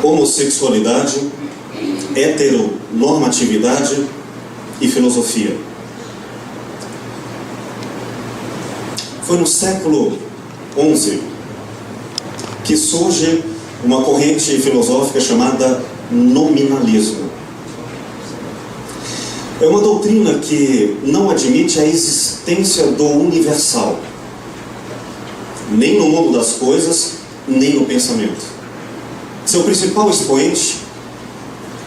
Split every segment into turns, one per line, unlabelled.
homossexualidade, heteronormatividade e filosofia. Foi no século XI que surge uma corrente filosófica chamada nominalismo. É uma doutrina que não admite a existência do universal, nem no mundo das coisas, nem no pensamento. Seu principal expoente,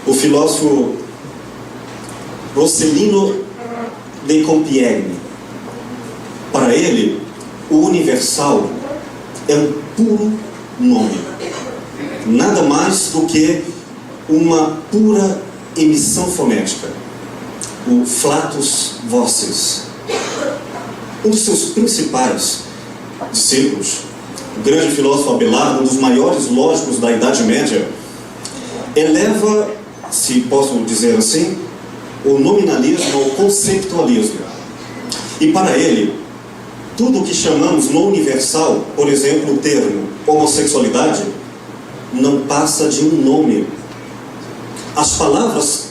o filósofo Rosselino de Compiègne. Para ele, o universal é um puro nome, nada mais do que uma pura emissão fonética, o flatus vocis. Um dos seus principais discípulos, o grande filósofo Abelardo, um dos maiores lógicos da Idade Média, eleva, se posso dizer assim, o nominalismo ao conceitualismo. E para ele, tudo o que chamamos no universal, por exemplo, o termo homossexualidade, não passa de um nome. As palavras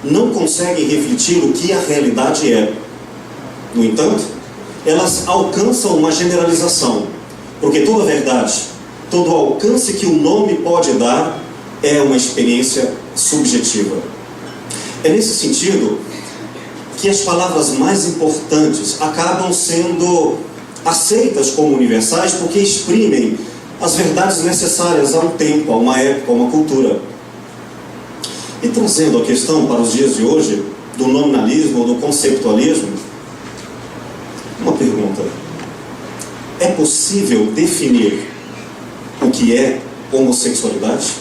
não conseguem refletir o que a realidade é. No entanto, elas alcançam uma generalização, porque toda verdade, todo alcance que o nome pode dar é uma experiência subjetiva. É nesse sentido que as palavras mais importantes acabam sendo aceitas como universais porque exprimem as verdades necessárias a um tempo, a uma época, a uma cultura. E trazendo a questão para os dias de hoje, do nominalismo ou do conceitualismo, uma pergunta: é possível definir o que é homossexualidade?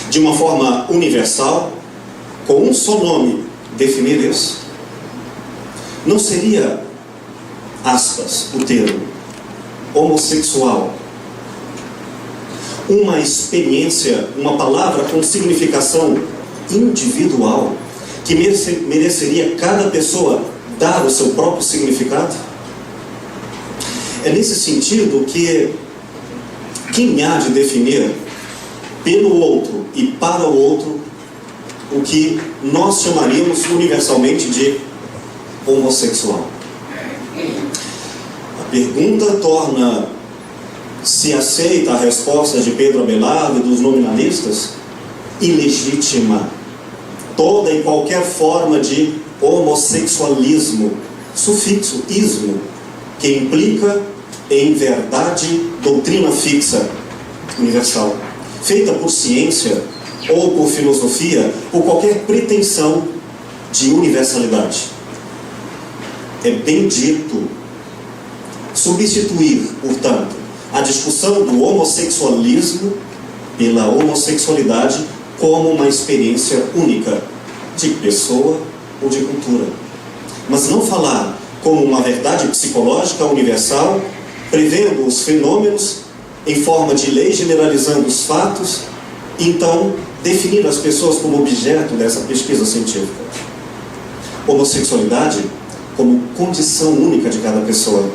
De uma forma universal, com um só nome, definir isso? Não seria, aspas, o termo homossexual uma experiência, uma palavra com significação individual, que mereceria cada pessoa dar o seu próprio significado? É nesse sentido que quem há de definir pelo outro e para o outro o que nós chamaríamos universalmente de homossexual? A pergunta torna-se aceita a resposta de Pedro Abelardo e dos nominalistas ilegítima. Toda e qualquer forma de homossexualismo, sufixo ismo, que implica em verdade, doutrina fixa, universal, feita por ciência ou por filosofia, por qualquer pretensão de universalidade. É bem dito substituir, portanto, a discussão do homossexualismo pela homossexualidade como uma experiência única de pessoa ou de cultura, mas não falar como uma verdade psicológica universal, prevendo os fenômenos em forma de lei, generalizando os fatos, e então definir as pessoas como objeto dessa pesquisa científica. Homossexualidade como condição única de cada pessoa.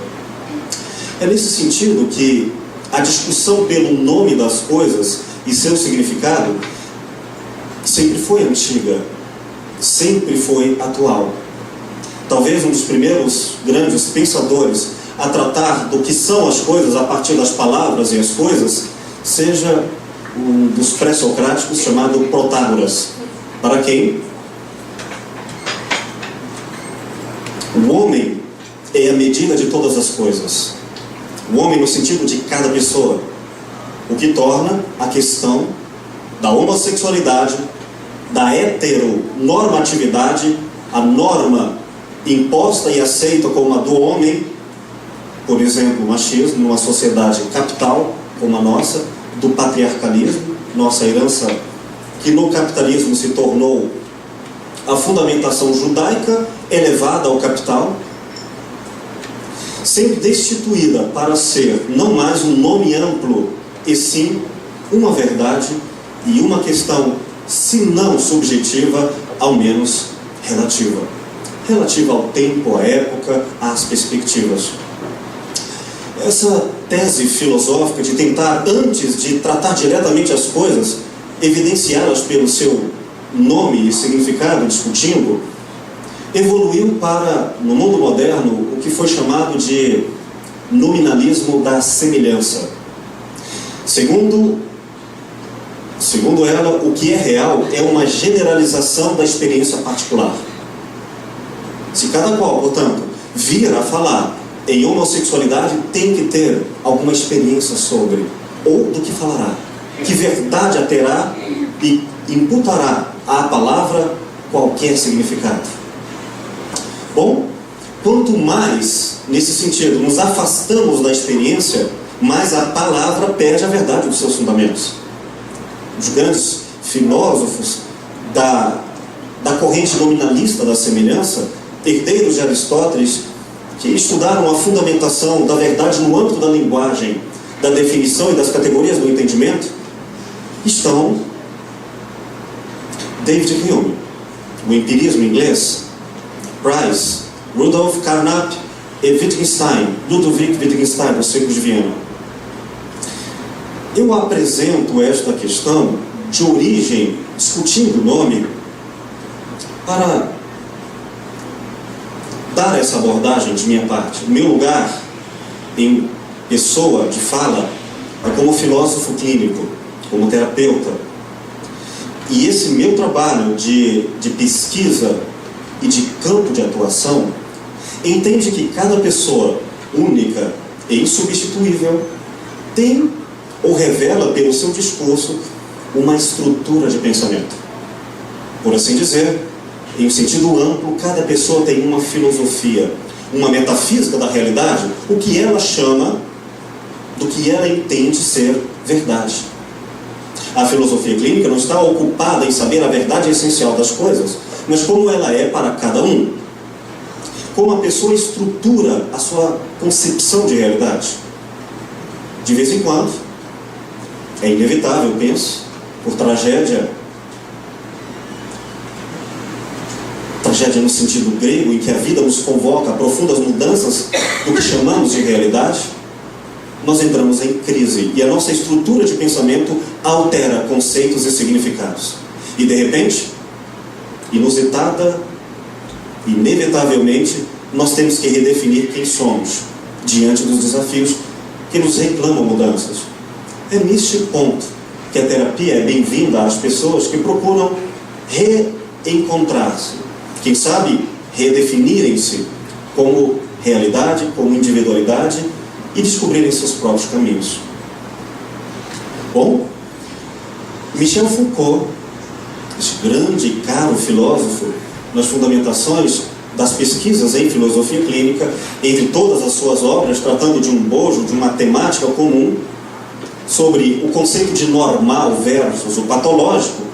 É nesse sentido que a discussão pelo nome das coisas e seu significado sempre foi antiga, sempre foi atual. Talvez um dos primeiros grandes pensadores a tratar do que são as coisas a partir das palavras e as coisas seja um dos pré-socráticos chamado Protágoras, para quem o homem é a medida de todas as coisas. O homem no sentido de cada pessoa, o que torna a questão da homossexualidade, da heteronormatividade, a norma imposta e aceita como a do homem, por exemplo, o machismo, numa sociedade capital como a nossa, do patriarcalismo, nossa herança, que no capitalismo se tornou a fundamentação judaica elevada ao capital, sendo destituída para ser não mais um nome amplo, e sim uma verdade e uma questão, se não subjetiva, ao menos relativa. Relativa ao tempo, à época, às perspectivas. Essa tese filosófica de tentar, antes de tratar diretamente as coisas, evidenciá-las pelo seu nome e significado, discutindo, evoluiu para, no mundo moderno, o que foi chamado de nominalismo da semelhança. Segundo ela, o que é real é uma generalização da experiência particular. Se cada qual, portanto, vir a falar em homossexualidade, tem que ter alguma experiência sobre, ou do que falará, que verdade a terá e imputará à palavra qualquer significado. Bom, quanto mais, nesse sentido, nos afastamos da experiência, mais a palavra perde a verdade dos seus fundamentos. Os grandes filósofos da corrente nominalista da semelhança, herdeiros de Aristóteles, que estudaram a fundamentação da verdade no âmbito da linguagem, da definição e das categorias do entendimento, estão David Hume, o empirismo inglês, Price, Rudolf Carnap e Wittgenstein, Ludwig Wittgenstein, dos Secos de Viena. Eu apresento esta questão de origem, discutindo o nome, para dar essa abordagem de minha parte. O meu lugar em pessoa de fala é como filósofo clínico, como terapeuta. E esse meu trabalho de pesquisa e de campo de atuação entende que cada pessoa única e insubstituível tem ou revela pelo seu discurso uma estrutura de pensamento. Por assim dizer, em um sentido amplo, cada pessoa tem uma filosofia, uma metafísica da realidade, o que ela chama, do que ela entende ser verdade. A filosofia clínica não está ocupada em saber a verdade essencial das coisas, mas como ela é para cada um. Como a pessoa estrutura a sua concepção de realidade. De vez em quando, é inevitável, penso, por tragédia no sentido grego, em que a vida nos convoca a profundas mudanças do que chamamos de realidade, nós entramos em crise e a nossa estrutura de pensamento altera conceitos e significados. E de repente, inusitada, inevitavelmente, nós temos que redefinir quem somos diante dos desafios que nos reclamam mudanças. É neste ponto que a terapia é bem-vinda às pessoas que procuram reencontrar-se, quem sabe redefinirem-se como realidade, como individualidade e descobrirem seus próprios caminhos. Bom, Michel Foucault, esse grande e caro filósofo, nas fundamentações das pesquisas em filosofia clínica, entre todas as suas obras, tratando de um bojo, de uma temática comum, sobre o conceito de normal versus o patológico.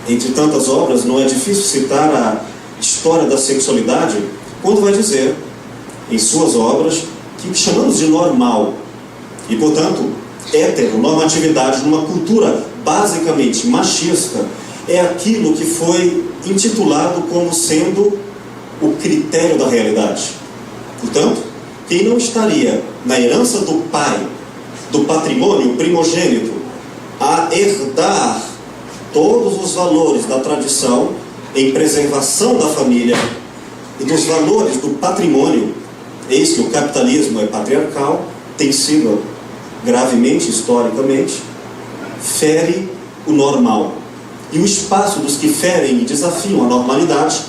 Entre tantas obras, não é difícil citar a história da sexualidade, quando vai dizer, em suas obras, que o que chamamos de normal, e portanto, heteronormatividade numa cultura basicamente machista, é aquilo que foi intitulado como sendo o critério da realidade. Portanto, quem não estaria na herança do pai, do patrimônio primogênito, a herdar todos os valores da tradição em preservação da família e dos valores do patrimônio, eis que o capitalismo é patriarcal, tem sido gravemente, historicamente, fere o normal. E o espaço dos que ferem e desafiam a normalidade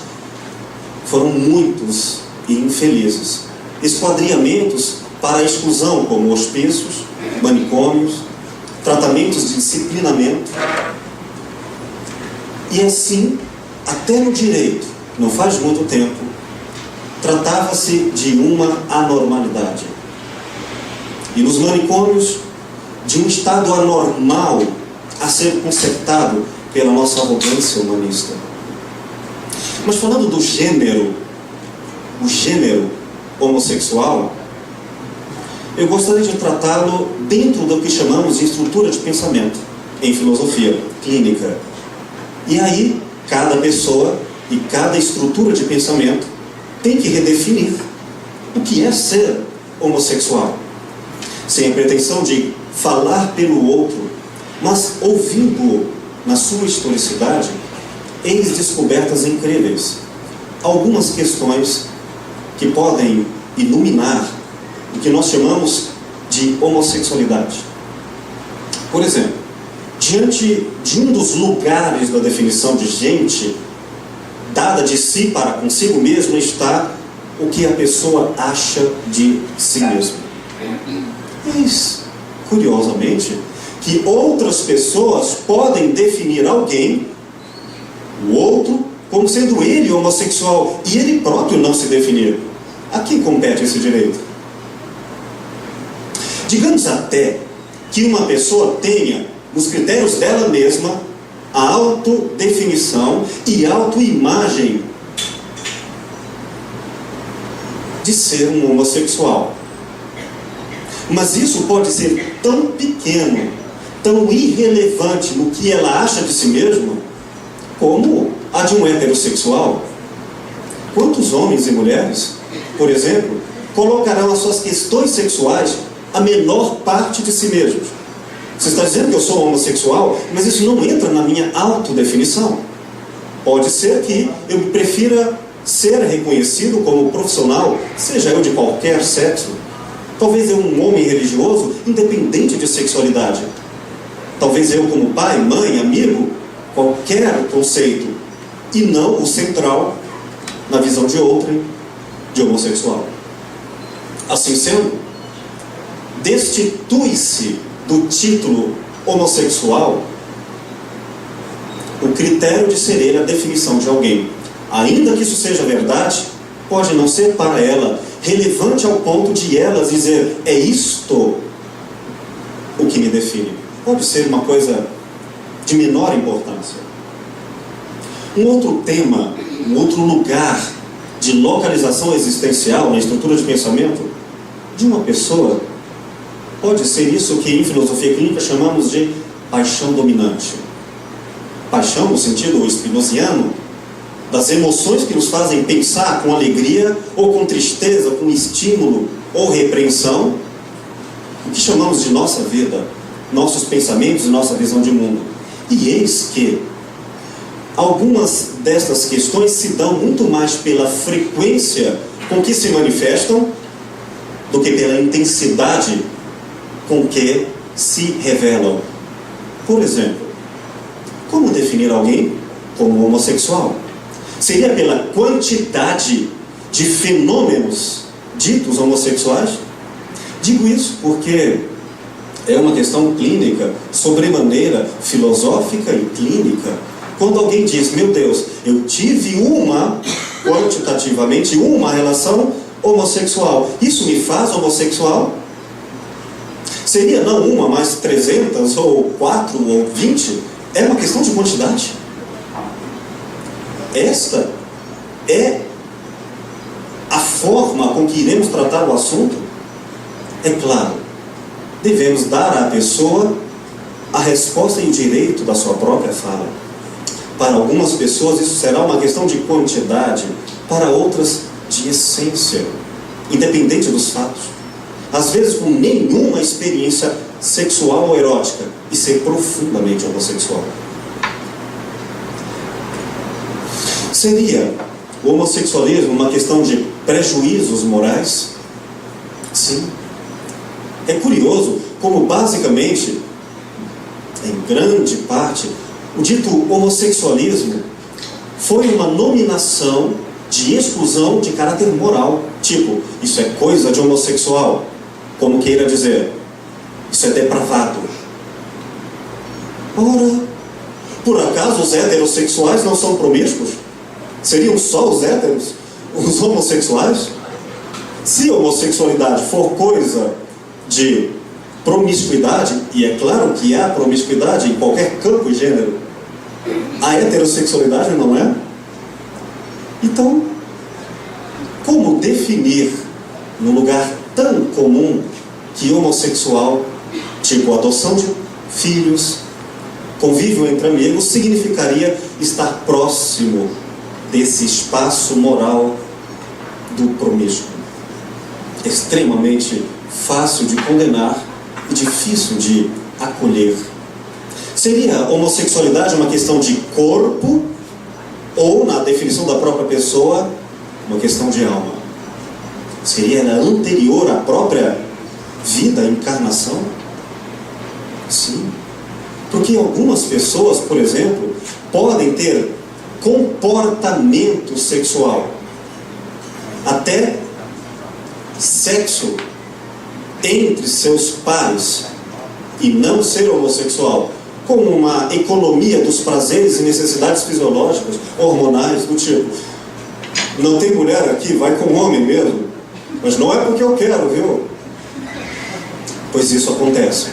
foram muitos e infelizes. Esquadriamentos para a exclusão, como hospícios, manicômios, tratamentos de disciplinamento. E assim, até no direito, não faz muito tempo, tratava-se de uma anormalidade. E nos manicômios, de um estado anormal a ser consertado pela nossa arrogância humanista. Mas falando do gênero, o gênero homossexual, eu gostaria de tratá-lo dentro do que chamamos de estrutura de pensamento em filosofia clínica. E aí, cada pessoa e cada estrutura de pensamento tem que redefinir o que é ser homossexual, sem a pretensão de falar pelo outro Mas, ouvindo na sua historicidade, eis descobertas incríveis. Algumas questões que podem iluminar o que nós chamamos de homossexualidade. Por exemplo, diante de um dos lugares da definição de gente, dada de si para consigo mesmo, está o que a pessoa acha de si mesmo. Eis, curiosamente, que outras pessoas podem definir alguém, o outro, como sendo ele homossexual, e ele próprio não se definir. A quem compete esse direito? Digamos até que uma pessoa tenha, nos critérios dela mesma, a autodefinição e autoimagem de ser um homossexual. Mas isso pode ser tão pequeno, tão irrelevante no que ela acha de si mesma, como a de um heterossexual. Quantos homens e mulheres, por exemplo, colocarão as suas questões sexuais a menor parte de si mesmos? Você está dizendo que eu sou homossexual, mas isso não entra na minha autodefinição. Pode ser que eu prefira ser reconhecido como profissional, seja eu de qualquer sexo. Talvez eu um homem religioso, independente de sexualidade. Talvez eu como pai, mãe, amigo, qualquer conceito, e não o central, na visão de outrem, de homossexual. Assim sendo, destitui-se do título homossexual o critério de ser ele a definição de alguém. Ainda que isso seja verdade, pode não ser para ela relevante ao ponto de ela dizer: é isto o que me define. Pode ser uma coisa de menor importância. Um outro tema, um outro lugar de localização existencial na estrutura de pensamento de uma pessoa pode ser isso que em filosofia clínica chamamos de paixão dominante. Paixão no sentido spinoziano, das emoções que nos fazem pensar com alegria ou com tristeza, com estímulo ou repreensão, o que chamamos de nossa vida, nossos pensamentos e nossa visão de mundo. E eis que algumas destas questões se dão muito mais pela frequência com que se manifestam do que pela intensidade com que se revelam. Por exemplo, como definir alguém como homossexual? Seria pela quantidade de fenômenos ditos homossexuais? Digo isso porque é uma questão clínica, sobremaneira filosófica e clínica. Quando alguém diz: meu Deus, eu tive quantitativamente uma relação homossexual, isso me faz homossexual? Seria não uma, mas 300, ou 4, ou 20? É uma questão de quantidade. Esta é a forma com que iremos tratar o assunto. É claro, devemos dar à pessoa a resposta e o direito da sua própria fala. Para algumas pessoas isso será uma questão de quantidade, para outras de essência, independente dos fatos. Às vezes com nenhuma experiência sexual ou erótica, e ser profundamente homossexual. Seria o homossexualismo uma questão de prejuízos morais? Sim. É curioso como basicamente, em grande parte, o dito homossexualismo foi uma nominação de exclusão de caráter moral. Tipo, isso é coisa de homossexual, como queira dizer, isso é depravado. Ora, por acaso os heterossexuais não são promíscuos? Seriam só os héteros, os homossexuais? Se a homossexualidade for coisa de promiscuidade, e é claro que há promiscuidade em qualquer campo e gênero, a heterossexualidade não é? Então, como definir, num lugar tão comum que homossexual, tipo adoção de filhos, convívio entre amigos, significaria estar próximo desse espaço moral do promíscuo? Extremamente fácil de condenar e difícil de acolher. Seria homossexualidade uma questão de corpo ou, na definição da própria pessoa, uma questão de alma? Seria ela anterior à própria vida, à encarnação? Sim. Porque algumas pessoas, por exemplo, podem ter comportamento sexual, até sexo entre seus pares, e não ser homossexual, como uma economia dos prazeres e necessidades fisiológicas, hormonais, do tipo: não tem mulher aqui, vai com homem mesmo, mas não é porque eu quero, viu? Pois isso acontece.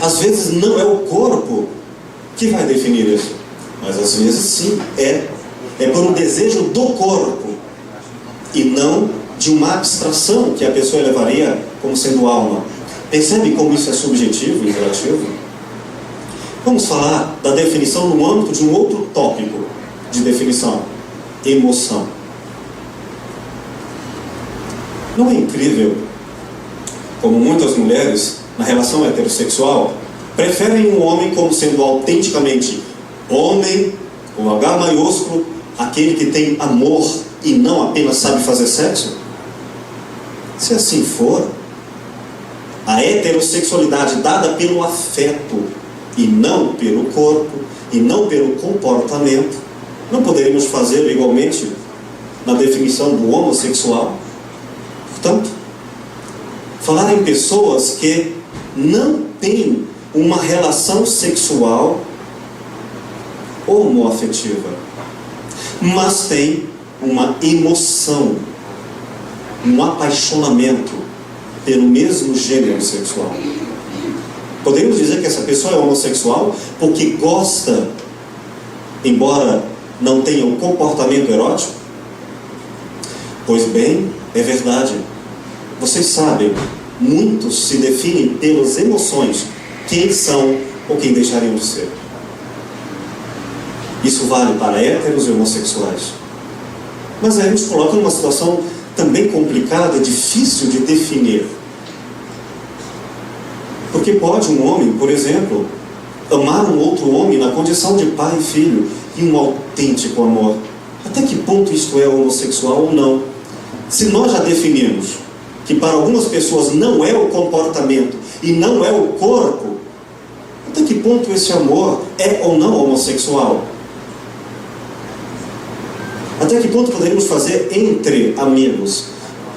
Às vezes não é o corpo que vai definir isso, mas às vezes sim, é por um desejo do corpo e não de uma abstração que a pessoa levaria como sendo alma. Percebe como isso é subjetivo e relativo? Vamos falar da definição no âmbito de um outro tópico de definição: emoção. Não é incrível como muitas mulheres, na relação heterossexual, preferem um homem como sendo autenticamente homem, com H maiúsculo, aquele que tem amor e não apenas sabe fazer sexo? Se assim for, a heterossexualidade dada pelo afeto e não pelo corpo e não pelo comportamento, não poderíamos fazer igualmente na definição do homossexual? Portanto, falar em pessoas que não têm uma relação sexual homoafetiva, mas têm uma emoção, um apaixonamento pelo mesmo gênero sexual. Podemos dizer que essa pessoa é homossexual porque gosta, embora não tenha um comportamento erótico? Pois bem, é verdade. Vocês sabem, muitos se definem pelas emoções, quem são ou quem deixariam de ser. Isso vale para héteros e homossexuais. Mas aí nos coloca numa situação também complicada, difícil de definir. Porque pode um homem, por exemplo, amar um outro homem na condição de pai e filho, e um autêntico amor. Até que ponto isto é homossexual ou não? Se nós já definimos que para algumas pessoas não é o comportamento e não é o corpo, até que ponto esse amor é ou não homossexual? Até que ponto poderíamos fazer entre amigos,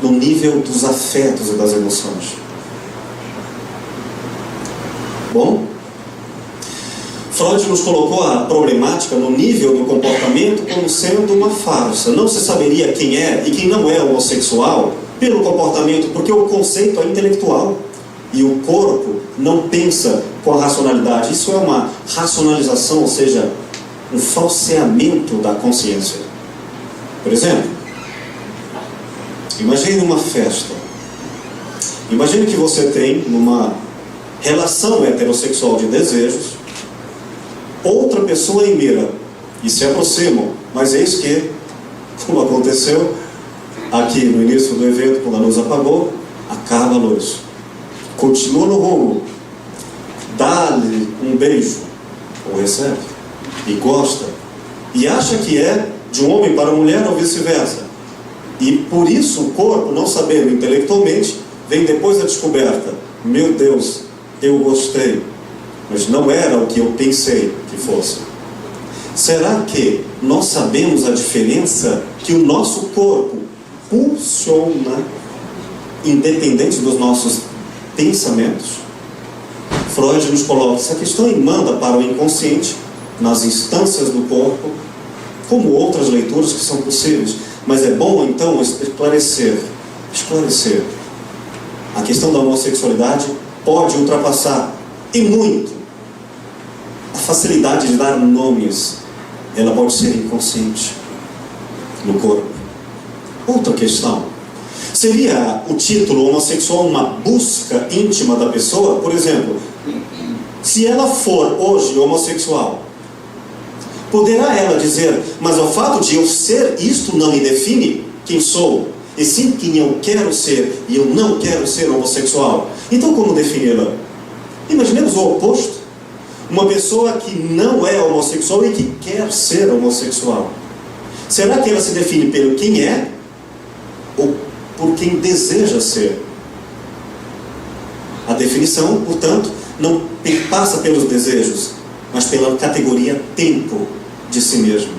no nível dos afetos e das emoções? Bom, Freud nos colocou a problemática no nível do comportamento como sendo uma farsa. Não se saberia quem é e quem não é homossexual pelo comportamento, porque o conceito é intelectual e o corpo não pensa com a racionalidade. Isso é uma racionalização, ou seja, um falseamento da consciência. Por exemplo, imagine uma festa. Imagine que você tem numa relação heterossexual de desejos outra pessoa em mira e se aproximam, mas eis que, como aconteceu aqui no início do evento, quando a luz apagou, acaba a luz, continua no rumo, dá-lhe um beijo, ou recebe, e gosta, e acha que é de um homem para mulher ou vice-versa, e por isso o corpo, não sabendo intelectualmente, vem depois da descoberta: meu Deus, eu gostei, mas não era o que eu pensei que fosse. Será que nós sabemos a diferença que o nosso corpo pulsiona, independente dos nossos pensamentos? Freud nos coloca essa questão e manda para o inconsciente, nas instâncias do corpo, como outras leituras que são possíveis. Mas é bom então esclarecer. A questão da homossexualidade pode ultrapassar, e muito, a facilidade de dar nomes. Ela pode ser inconsciente no corpo. Outra questão: seria o título homossexual uma busca íntima da pessoa? Por exemplo, se ela for hoje homossexual, poderá ela dizer: mas o fato de eu ser isto não me define quem sou, e sim quem eu quero ser, e eu não quero ser homossexual? Então como defini-la? Imaginemos o oposto. Uma pessoa que não é homossexual e que quer ser homossexual. Será que ela se define pelo quem é ou por quem deseja ser? A definição, portanto, não passa pelos desejos, mas pela categoria tempo de si mesmo.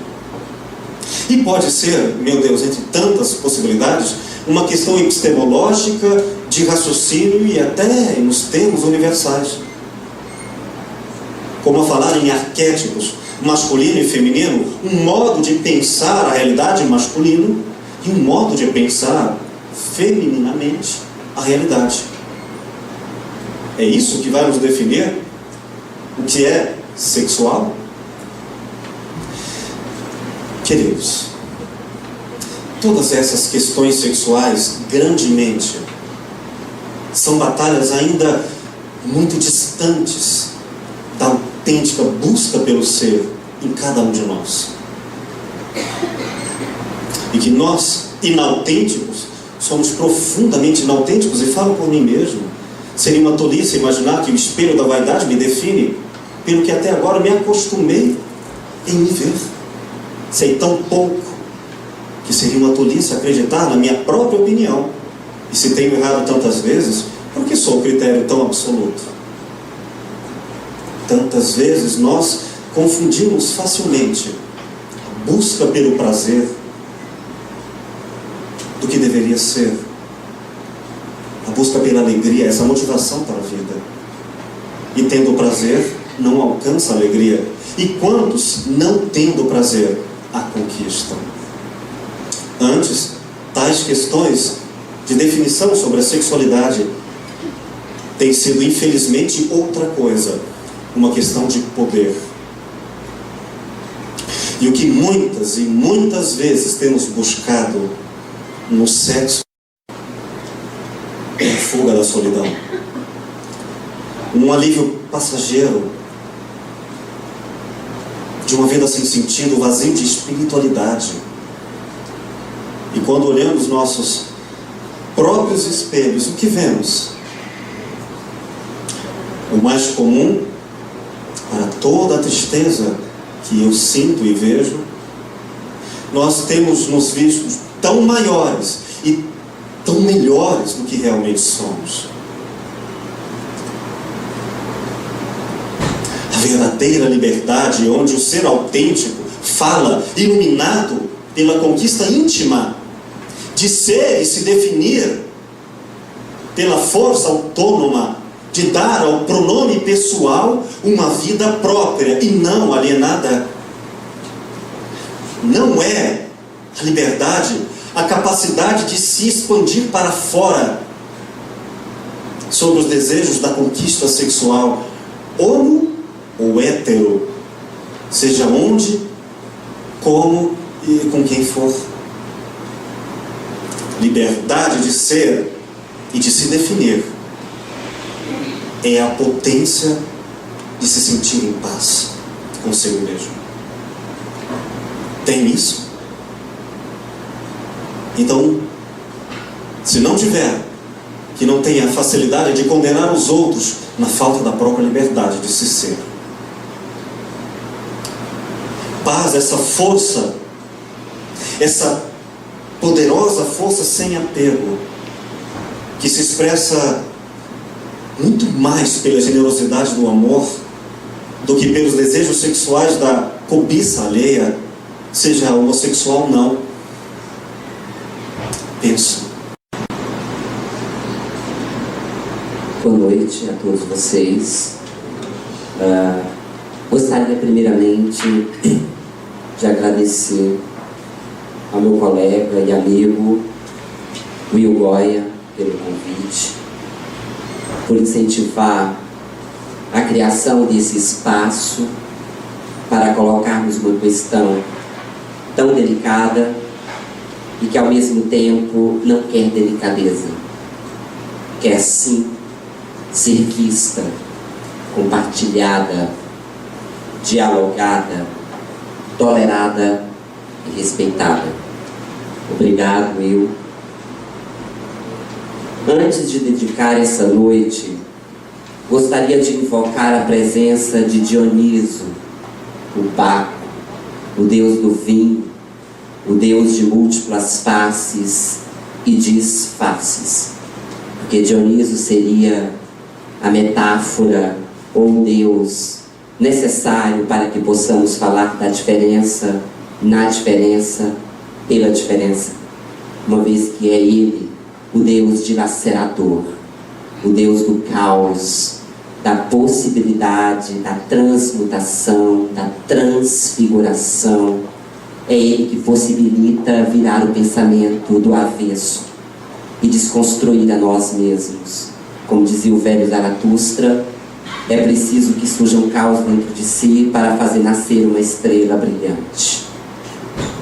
E pode ser, meu Deus, entre tantas possibilidades, uma questão epistemológica, de raciocínio e até nos termos universais. Como a falar em arquétipos masculino e feminino, um modo de pensar a realidade masculino e um modo de pensar femininamente a realidade. É isso que vai nos definir o que é sexual? Queridos, todas essas questões sexuais, grandemente, são batalhas ainda muito distantes da autêntica busca pelo ser em cada um de nós. E que nós, inautênticos, somos profundamente inautênticos, e falo por mim mesmo. Seria uma tolice imaginar que o espelho da vaidade me define pelo que até agora me acostumei em me ver. Sei tão pouco que seria uma tolice acreditar na minha própria opinião. E se tenho errado tantas vezes, por que sou o critério tão absoluto? Tantas vezes nós confundimos facilmente a busca pelo prazer do que deveria ser. A busca pela alegria, essa motivação para a vida. E tendo prazer, não alcança a alegria. E quantos, não tendo prazer, a conquistam? Antes, tais questões de definição sobre a sexualidade têm sido, infelizmente, outra coisa. Uma questão de poder. E o que muitas e muitas vezes temos buscado no sexo é a fuga da solidão. Um alívio passageiro de uma vida sem sentido, vazio de espiritualidade. E quando olhamos nossos próprios espelhos, o que vemos? O mais comum para toda a tristeza que eu sinto e vejo, nós temos nos visto tão maiores e tão melhores do que realmente somos. A verdadeira liberdade, onde o ser autêntico fala, iluminado pela conquista íntima de ser e se definir pela força autônoma de dar ao pronome pessoal uma vida própria e não alienada. Não é a liberdade a capacidade de se expandir para fora sobre os desejos da conquista sexual, homo ou hétero, seja onde, como e com quem for. Liberdade de ser e de se definir é a potência de se sentir em paz consigo mesmo. Tem isso? Então, se não tiver, que não tenha a facilidade de condenar os outros na falta da própria liberdade de se ser. Paz, essa força, essa poderosa força sem apego, que se expressa muito mais pela generosidade do amor do que pelos desejos sexuais da cobiça alheia, seja homossexual ou não. Penso.
Boa noite a todos vocês. Gostaria primeiramente de agradecer ao meu colega e amigo Will Goya pelo convite, por incentivar a criação desse espaço para colocarmos uma questão tão delicada e que ao mesmo tempo não quer delicadeza, quer sim ser vista, compartilhada, dialogada, tolerada e respeitada. Obrigado, Will. Antes de dedicar essa noite gostaria de invocar a presença de Dioniso, o Baco, o deus do vinho, o deus de múltiplas faces e disfarces. Porque Dioniso seria a metáfora ou o deus necessário para que possamos falar da diferença, na diferença, pela diferença. Uma vez que é ele, o deus dilacerador, o deus do caos, da possibilidade, da transmutação, da transfiguração. É ele que possibilita virar o pensamento do avesso e desconstruir a nós mesmos. Como dizia o velho Zaratustra, é preciso que surja um caos dentro de si para fazer nascer uma estrela brilhante.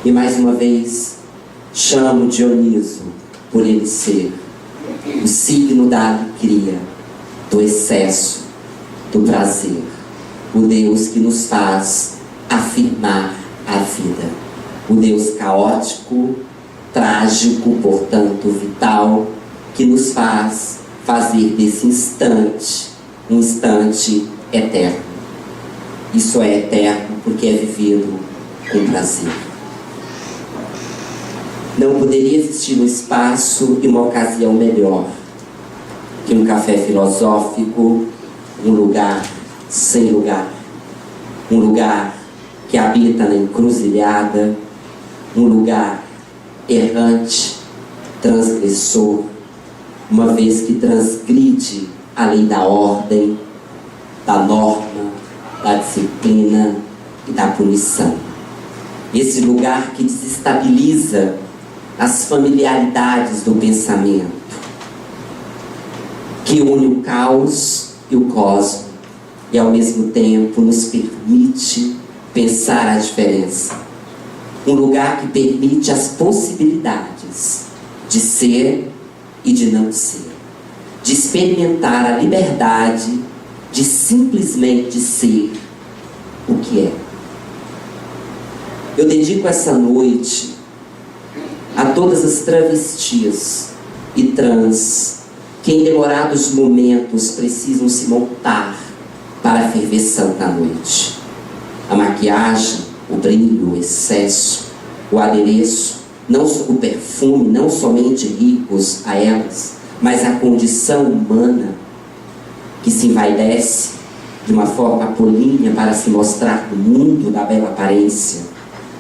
E mais uma vez, chamo Dioniso por ele ser o signo da alegria, do excesso, do prazer, o Deus que nos faz afirmar a vida, o Deus caótico, trágico, portanto vital, que nos faz fazer desse instante um instante eterno. Isso é eterno porque é vivido com prazer. Não poderia existir um espaço e uma ocasião melhor que um café filosófico, um lugar sem lugar, um lugar que habita na encruzilhada, um lugar errante, transgressor, uma vez que transgride a lei da ordem, da norma, da disciplina e da punição. Esse lugar que desestabiliza as familiaridades do pensamento, que une o caos e o cosmo, e ao mesmo tempo nos permite pensar a diferença. Um lugar que permite as possibilidades de ser e de não ser, de experimentar a liberdade de simplesmente ser o que é. Eu dedico essa noite a todas as travestis e trans que em demorados momentos precisam se montar para a ferveção da noite. A maquiagem, o brilho, o excesso, o adereço, não o perfume, não somente ricos a elas, mas a condição humana que se envaidece de uma forma apolínea para se mostrar no mundo da bela aparência,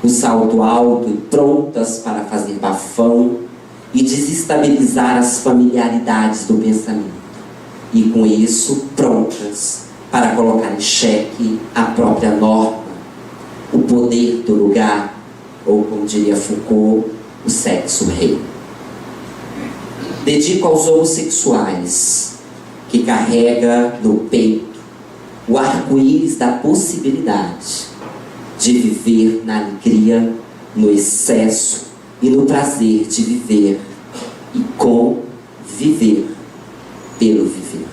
o salto alto e prontas para fazer bafão e desestabilizar as familiaridades do pensamento, e com isso prontas para colocar em xeque a própria norma, o poder do lugar, ou como diria Foucault, o sexo rei. Dedico aos homossexuais que carrega no peito o arco-íris da possibilidade de viver na alegria, no excesso e no prazer de viver e com viver pelo viver.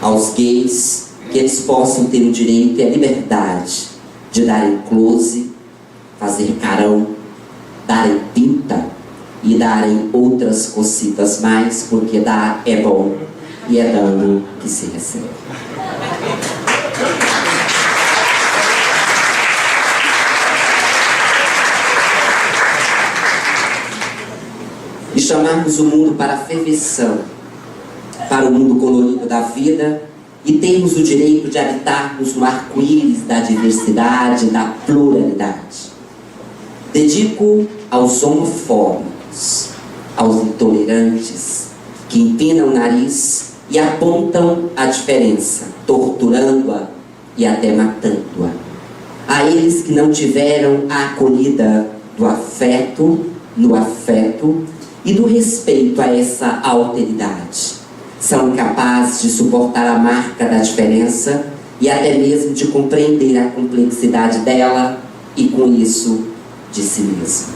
Aos gays, que eles possam ter o direito e a liberdade de darem close, fazer carão, darem pinta e darem outras cositas mais, porque dar é bom e é dando que se recebe. E chamarmos o mundo para a ferveção, para o mundo colorido da vida, e termos o direito de habitarmos no arco-íris da diversidade, da pluralidade. Dedico aos homofóbicos, aos intolerantes, que empinam o nariz e apontam a diferença, torturando-a e até matando-a. A eles que não tiveram a acolhida do afeto, no afeto, e do respeito a essa alteridade. São incapazes de suportar a marca da diferença e até mesmo de compreender a complexidade dela e, com isso, de si mesmo.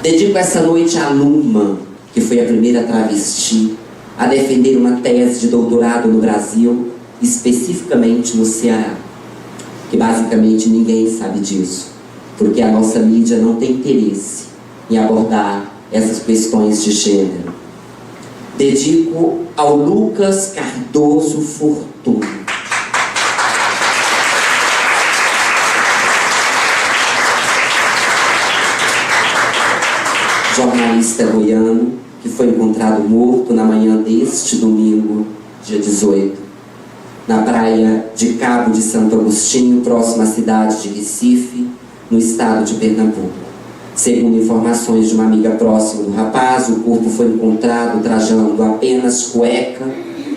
Dedico essa noite à Luma, que foi a primeira travesti a defender uma tese de doutorado no Brasil, especificamente no Ceará, que basicamente ninguém sabe disso, porque a nossa mídia não tem interesse em abordar essas questões de gênero. dedico ao Lucas Cardoso Fortuna. Jornalista goiano que foi encontrado morto na manhã deste domingo, dia 18, na praia de Cabo de Santo Agostinho, próxima à cidade de Recife, no estado de Pernambuco. Segundo informações de uma amiga próxima do rapaz, o corpo foi encontrado trajando apenas cueca,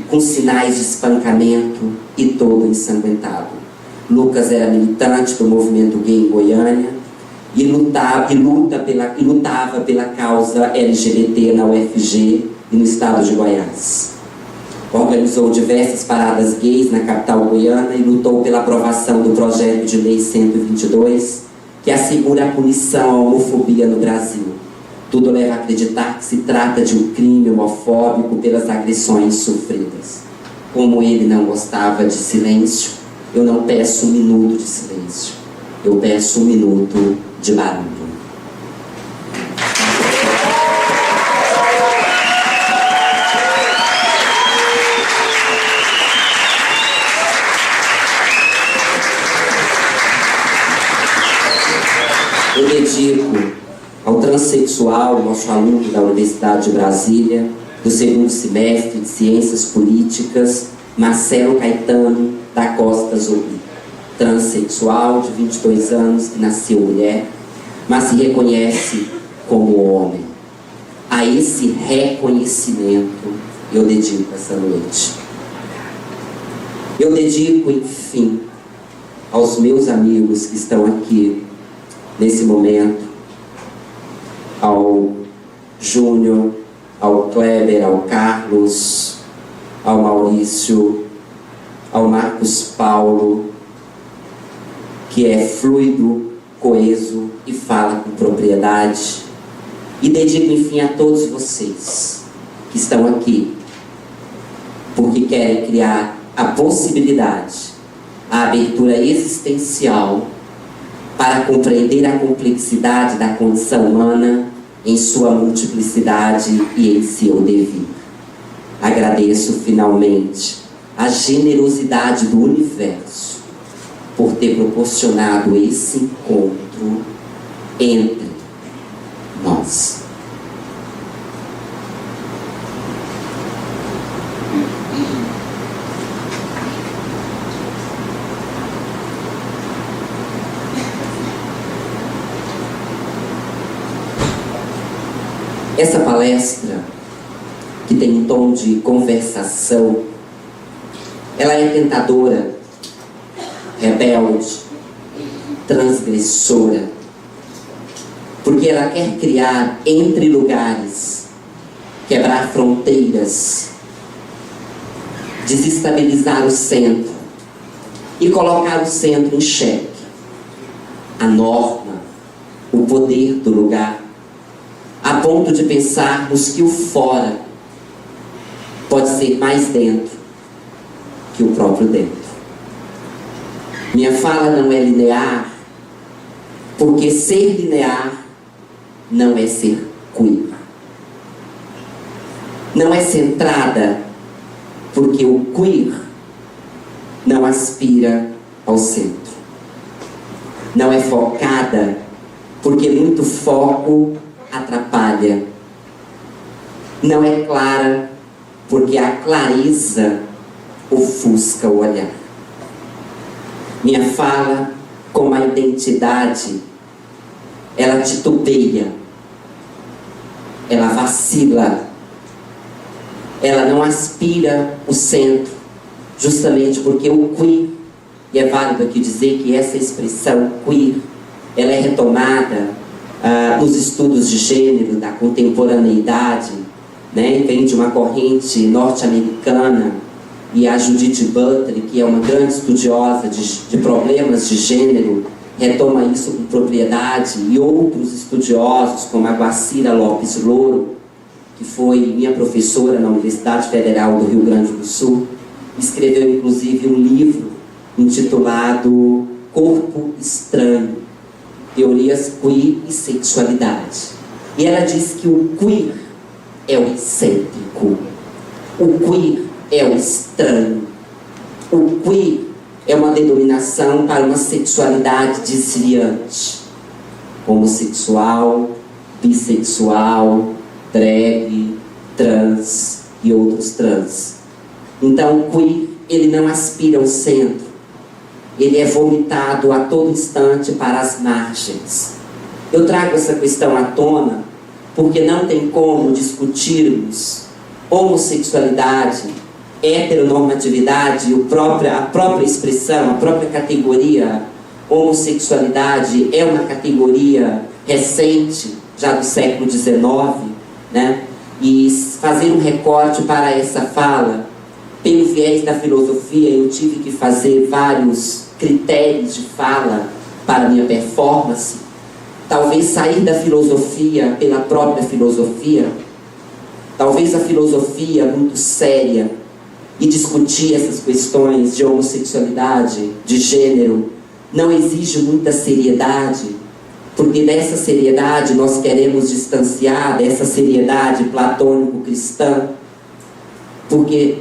com sinais de espancamento e todo ensanguentado. Lucas era militante do movimento gay em Goiânia e lutava pela causa LGBT na UFG e no estado de Goiás. Organizou diversas paradas gays na capital goiana e lutou pela aprovação do projeto de lei 122, que assegura a punição à homofobia no Brasil. Tudo leva a acreditar que se trata de um crime homofóbico pelas agressões sofridas. Como ele não gostava de silêncio, eu não peço um minuto de silêncio, eu peço um minuto de barulho. Eu dedico ao transexual, nosso aluno da Universidade de Brasília, do segundo semestre de Ciências Políticas, Marcelo Caetano da Costa Zobri. Transexual, de 22 anos, que nasceu mulher, mas se reconhece como homem. A esse reconhecimento eu dedico essa noite. Eu dedico, enfim, aos meus amigos que estão aqui nesse momento, ao Júnior, ao Kleber, ao Carlos, ao Maurício, ao Marcos Paulo, que é fluido, coeso e fala com propriedade. E dedico, enfim, a todos vocês que estão aqui, porque querem criar a possibilidade, a abertura existencial para compreender a complexidade da condição humana em sua multiplicidade e em seu devir. Agradeço finalmente a generosidade do universo por ter proporcionado esse encontro entre nós. Essa palestra, que tem um tom de conversação, ela é tentadora, rebelde, transgressora, porque ela quer criar entre lugares, quebrar fronteiras, desestabilizar o centro e colocar o centro em xeque. A norma, o poder do lugar, a ponto de pensarmos que o fora pode ser mais dentro que o próprio dentro. Minha fala não é linear, porque ser linear não é ser queer. Não é centrada, porque o queer não aspira ao centro. Não é focada, porque muito foco atrapalha. Não é clara, porque a clareza ofusca o olhar. Minha fala, como a identidade, ela titubeia, ela vacila, ela não aspira o centro, justamente porque o queer, e é válido aqui dizer que essa expressão queer, ela é retomada nos estudos de gênero da contemporaneidade, né? Vem de uma corrente norte-americana, e a Judith Butler, que é uma grande estudiosa de problemas de gênero, retoma isso com propriedade, e outros estudiosos, como a Guacira Lopes Louro, que foi minha professora na Universidade Federal do Rio Grande do Sul, escreveu inclusive um livro intitulado Corpo Estranho, Teorias Queer e Sexualidade. E ela diz que o queer é o excêntrico. O queer é o estranho. O queer é uma denominação para uma sexualidade desviante. Homossexual, bissexual, drag, trans e outros trans. Então o queer, ele não aspira ao centro. Ele é vomitado a todo instante para as margens. Eu trago essa questão à tona porque não tem como discutirmos homossexualidade, heteronormatividade, a própria expressão, a própria categoria homossexualidade é uma categoria recente, já do século XIX, né? E fazer um recorte para essa fala, pelo viés da filosofia, eu tive que fazer vários critérios de fala para a minha performance. Talvez sair da filosofia pela própria filosofia, talvez a filosofia muito séria e discutir essas questões de homossexualidade, de gênero, não exige muita seriedade, porque dessa seriedade nós queremos distanciar, dessa seriedade platônico-cristã, porque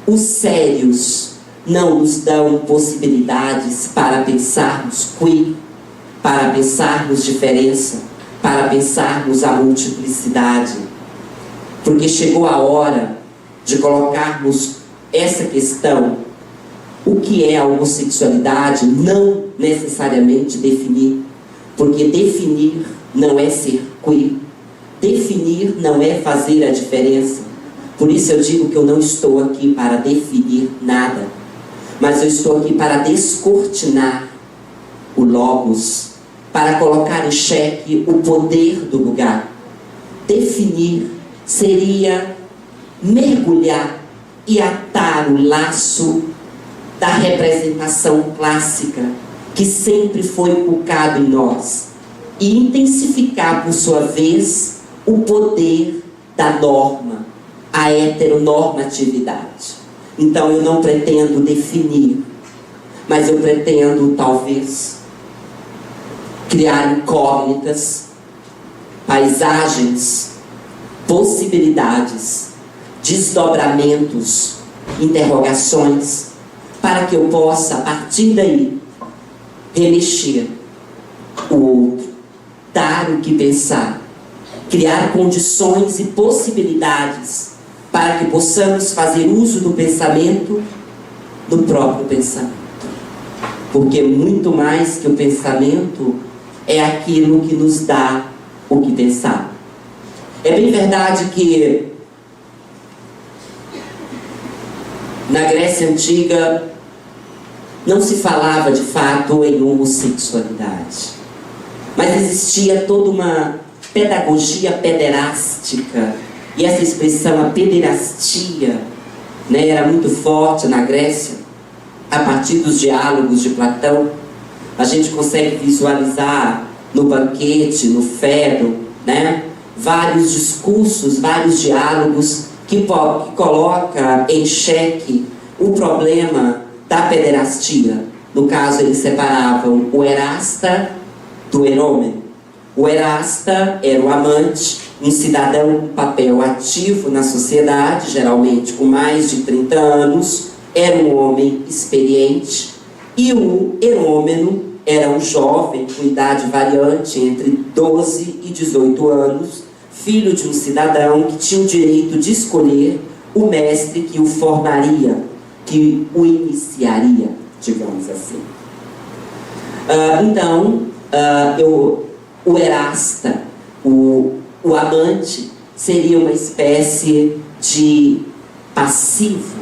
os sérios não nos dão possibilidades para pensarmos queer, para pensarmos diferença, para pensarmos a multiplicidade. Porque chegou a hora de colocarmos essa questão, o que é a homossexualidade, não necessariamente definir, porque definir não é ser queer, definir não é fazer a diferença. Por isso eu digo que eu não estou aqui para definir nada, mas eu estou aqui para descortinar o logos, para colocar em xeque o poder do lugar. Definir seria mergulhar e atar o laço da representação clássica que sempre foi inculcado em nós e intensificar, por sua vez, o poder da norma, a heteronormatividade. Então eu não pretendo definir, mas eu pretendo talvez criar incógnitas, paisagens, possibilidades, desdobramentos, interrogações, para que eu possa, a partir daí, remexer o outro, dar o que pensar, criar condições e possibilidades para que possamos fazer uso do pensamento, do próprio pensamento. Porque muito mais que o pensamento é aquilo que nos dá o que pensar. É bem verdade que na Grécia Antiga não se falava de fato em homossexualidade, mas existia toda uma pedagogia pederástica, e essa expressão, a pederastia, né, era muito forte na Grécia. A partir dos diálogos de Platão, a gente consegue visualizar no banquete, no Fedro, né, vários discursos, vários diálogos que coloca em xeque o problema da pederastia. No caso, eles separavam o erasta do erômeno. O erasta era o amante, um cidadão com papel ativo na sociedade, geralmente com mais de 30 anos, era um homem experiente, e o erômeno era um jovem com idade variante entre 12 e 18 anos, filho de um cidadão que tinha o direito de escolher o mestre que o formaria, que o iniciaria, digamos assim. O erasta, o amante, seria uma espécie de passivo,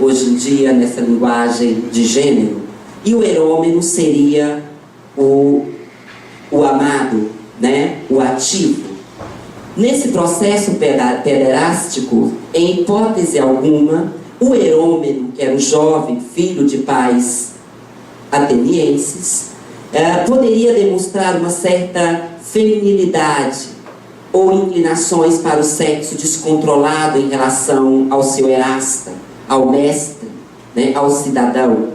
hoje em dia, nessa linguagem de gênero, e o erômeno seria o amado, né? O ativo. Nesse processo pederástico, em hipótese alguma, o erômeno, que era o jovem filho de pais atenienses, poderia demonstrar uma certa feminilidade ou inclinações para o sexo descontrolado em relação ao seu erasta, ao mestre, né, ao cidadão.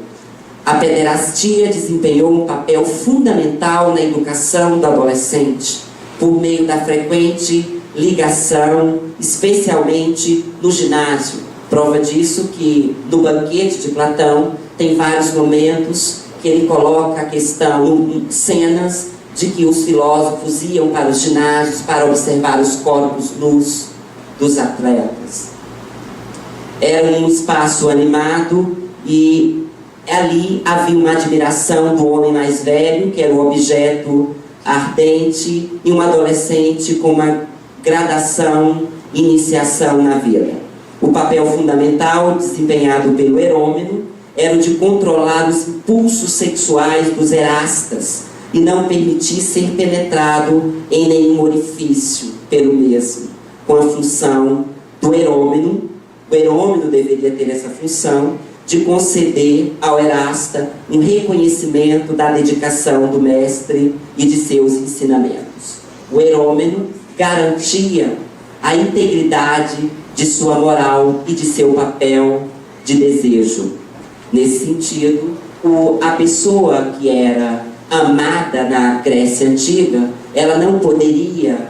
A pederastia desempenhou um papel fundamental na educação do adolescente, por meio da frequente ligação, especialmente no ginásio. Prova disso que no banquete de Platão tem vários momentos que ele coloca a questão, cenas de que os filósofos iam para os ginásios para observar os corpos nus dos atletas. Era um espaço animado e ali havia uma admiração do homem mais velho, que era o objeto ardente, e um adolescente com uma gradação, iniciação na vida. O papel fundamental desempenhado pelo Herômeno era o de controlar os impulsos sexuais dos erastas e não permitir ser penetrado em nenhum orifício pelo mesmo, com a função do Herômeno. O Herômeno deveria ter essa função de conceder ao erasta um reconhecimento da dedicação do mestre e de seus ensinamentos. O Herômeno garantia a integridade de sua moral e de seu papel de desejo. Nesse sentido, a pessoa que era amada na Grécia Antiga, ela não poderia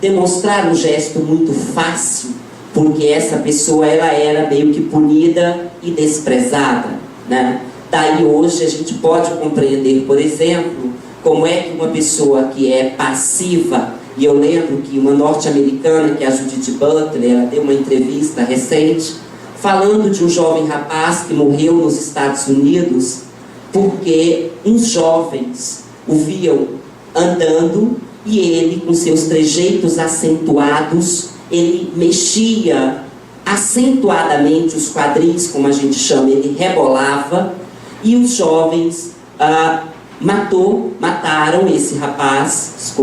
demonstrar um gesto muito fácil, porque essa pessoa ela era meio que punida e desprezada, né? Daí hoje a gente pode compreender, por exemplo, como é que uma pessoa que é passiva, e eu lembro que uma norte-americana, que é a Judith Butler, ela deu uma entrevista recente, falando de um jovem rapaz que morreu nos Estados Unidos, porque uns jovens o viam andando e ele, com seus trejeitos acentuados, ele mexia acentuadamente os quadris, como a gente chama, ele rebolava, e os jovens mataram esse rapaz,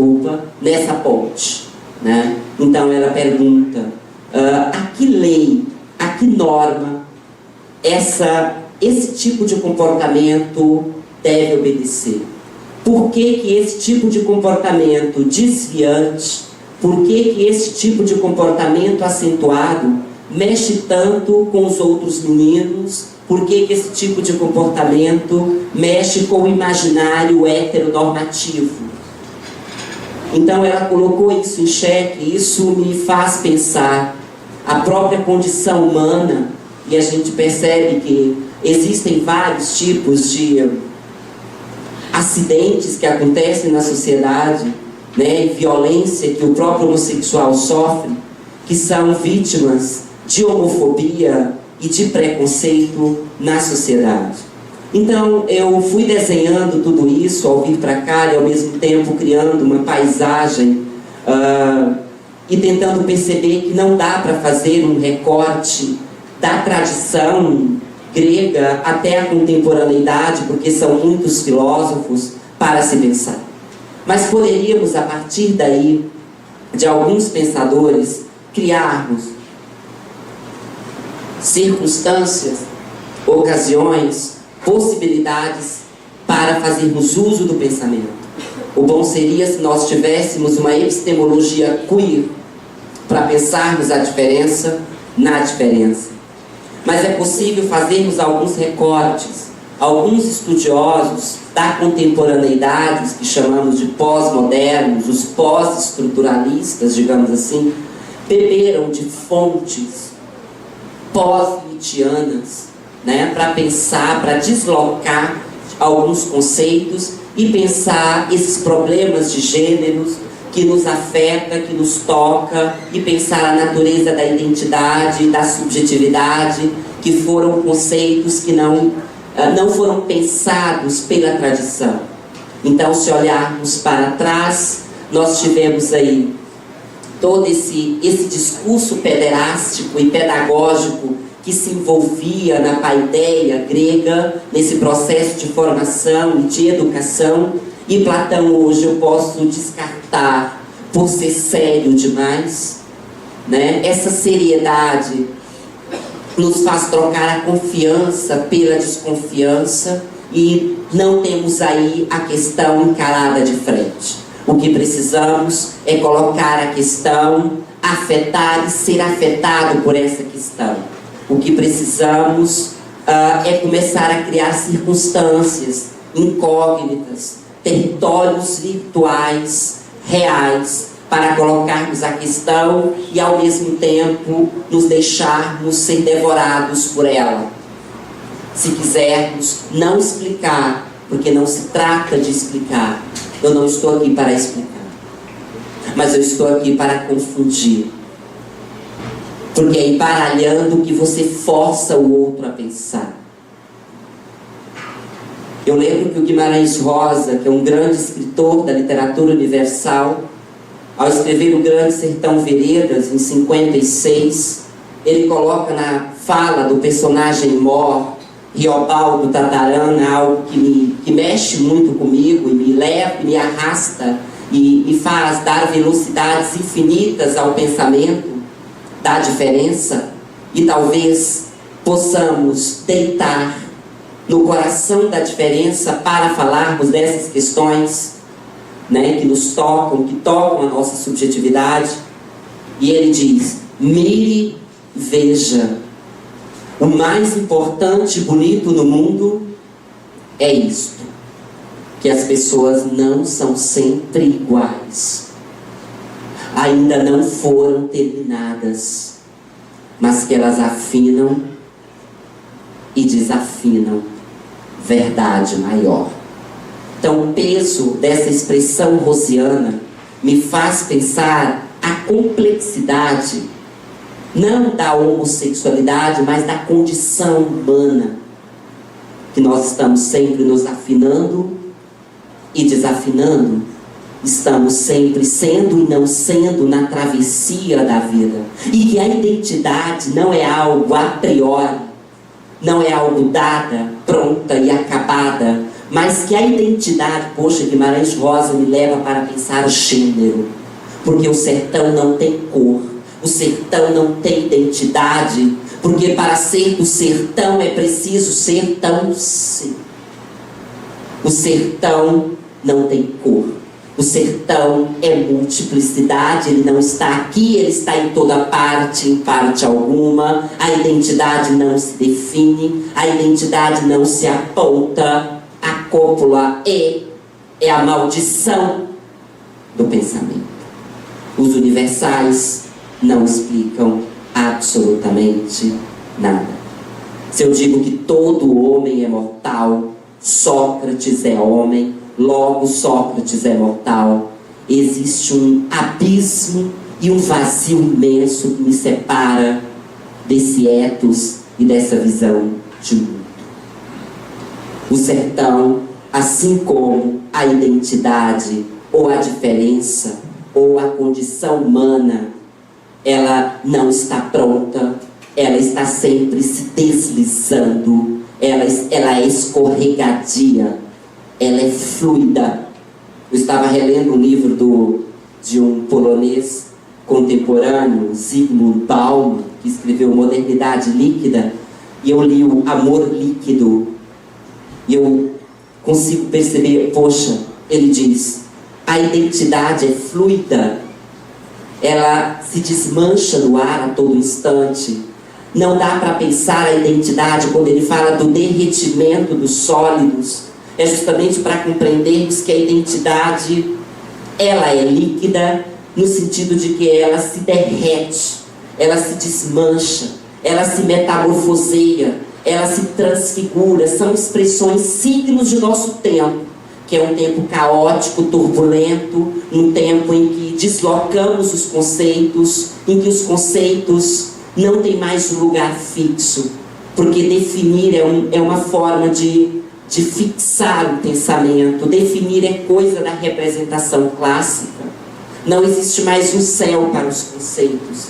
nessa ponte, né? Então ela pergunta, a que lei, a que norma esse tipo de comportamento deve obedecer? Por que esse tipo de comportamento desviante, por que esse tipo de comportamento acentuado mexe tanto com os outros meninos? Por que esse tipo de comportamento mexe com o imaginário heteronormativo? Então ela colocou isso em xeque, e isso me faz pensar a própria condição humana, e a gente percebe que existem vários tipos de acidentes que acontecem na sociedade, né, e violência que o próprio homossexual sofre, que são vítimas de homofobia e de preconceito na sociedade. Então eu fui desenhando tudo isso ao vir para cá, e ao mesmo tempo criando uma paisagem e tentando perceber que não dá para fazer um recorte da tradição grega até a contemporaneidade, porque são muitos filósofos para se pensar. Mas poderíamos, a partir daí, de alguns pensadores, criarmos circunstâncias, ocasiões, possibilidades para fazermos uso do pensamento. O bom seria se nós tivéssemos uma epistemologia queer para pensarmos a diferença na diferença. Mas é possível fazermos alguns recortes. Alguns estudiosos da contemporaneidade, os que chamamos de pós-modernos, os pós-estruturalistas, digamos assim, beberam de fontes pós-Nietzscheanas, né, para pensar, para deslocar alguns conceitos e pensar esses problemas de gêneros que nos afeta, que nos toca, e pensar a natureza da identidade, da subjetividade, que foram conceitos que não foram pensados pela tradição. Então, se olharmos para trás, nós tivemos aí todo esse discurso pederástico e pedagógico que se envolvia na paideia grega, nesse processo de formação e de educação, e Platão hoje eu posso descartar por ser sério demais, né? Essa seriedade nos faz trocar a confiança pela desconfiança, e não temos aí a questão encarada de frente. O que precisamos é colocar a questão, afetar e ser afetado por essa questão. O que precisamos é começar a criar circunstâncias incógnitas, territórios virtuais, reais, para colocarmos a questão e ao mesmo tempo nos deixarmos ser devorados por ela. Se quisermos não explicar, porque não se trata de explicar, eu não estou aqui para explicar, mas eu estou aqui para confundir, porque é embaralhando que você força o outro a pensar. Eu lembro que o Guimarães Rosa, que é um grande escritor da literatura universal, ao escrever O Grande Sertão Veredas, em 56, ele coloca na fala do personagem Mor, Riobaldo Tatarana, algo que mexe muito comigo e me leva, me arrasta e me faz dar velocidades infinitas ao pensamento da diferença, e talvez possamos deitar no coração da diferença para falarmos dessas questões, né, que nos tocam, que tocam a nossa subjetividade. E ele diz: mire, veja, o mais importante e bonito no mundo é isto, que as pessoas não são sempre iguais, ainda não foram terminadas, mas que elas afinam e desafinam verdade maior. Então o peso dessa expressão rosiana me faz pensar a complexidade, não da homossexualidade, mas da condição humana, que nós estamos sempre nos afinando e desafinando, estamos sempre sendo e não sendo na travessia da vida, e que a identidade não é algo a priori, não é algo dada, pronta e acabada, mas que a identidade, poxa, Guimarães Rosa me leva para pensar o gênero, porque o sertão não tem cor, o sertão não tem identidade, porque para ser do sertão é preciso sertão-se. O sertão não tem cor, o sertão é multiplicidade, ele não está aqui, ele está em toda parte, em parte alguma. A identidade não se define, a identidade não se aponta. A cópula é a maldição do pensamento. Os universais não explicam absolutamente nada. Se eu digo que todo homem é mortal, Sócrates é homem, logo Sócrates é mortal, existe um abismo e um vazio imenso que me separa desse ethos e dessa visão de mundo. O sertão, assim como a identidade, ou a diferença, ou a condição humana, ela não está pronta, ela está sempre se deslizando, ela é escorregadia, ela é fluida. Eu estava relendo um livro de um polonês contemporâneo, Zygmunt Bauman, que escreveu Modernidade Líquida, e eu li o Amor Líquido, e eu consigo perceber, poxa, ele diz, a identidade é fluida, ela se desmancha no ar a todo instante. Não dá para pensar a identidade quando ele fala do derretimento dos sólidos. É justamente para compreendermos que a identidade, ela é líquida, no sentido de que ela se derrete, ela se desmancha, ela se metamorfoseia, ela se transfigura. São expressões, signos de nosso tempo, que é um tempo caótico, turbulento, um tempo em que deslocamos os conceitos, em que os conceitos não têm mais um lugar fixo, porque definir é uma forma de fixar o pensamento. Definir é coisa da representação clássica. Não existe mais um céu para os conceitos,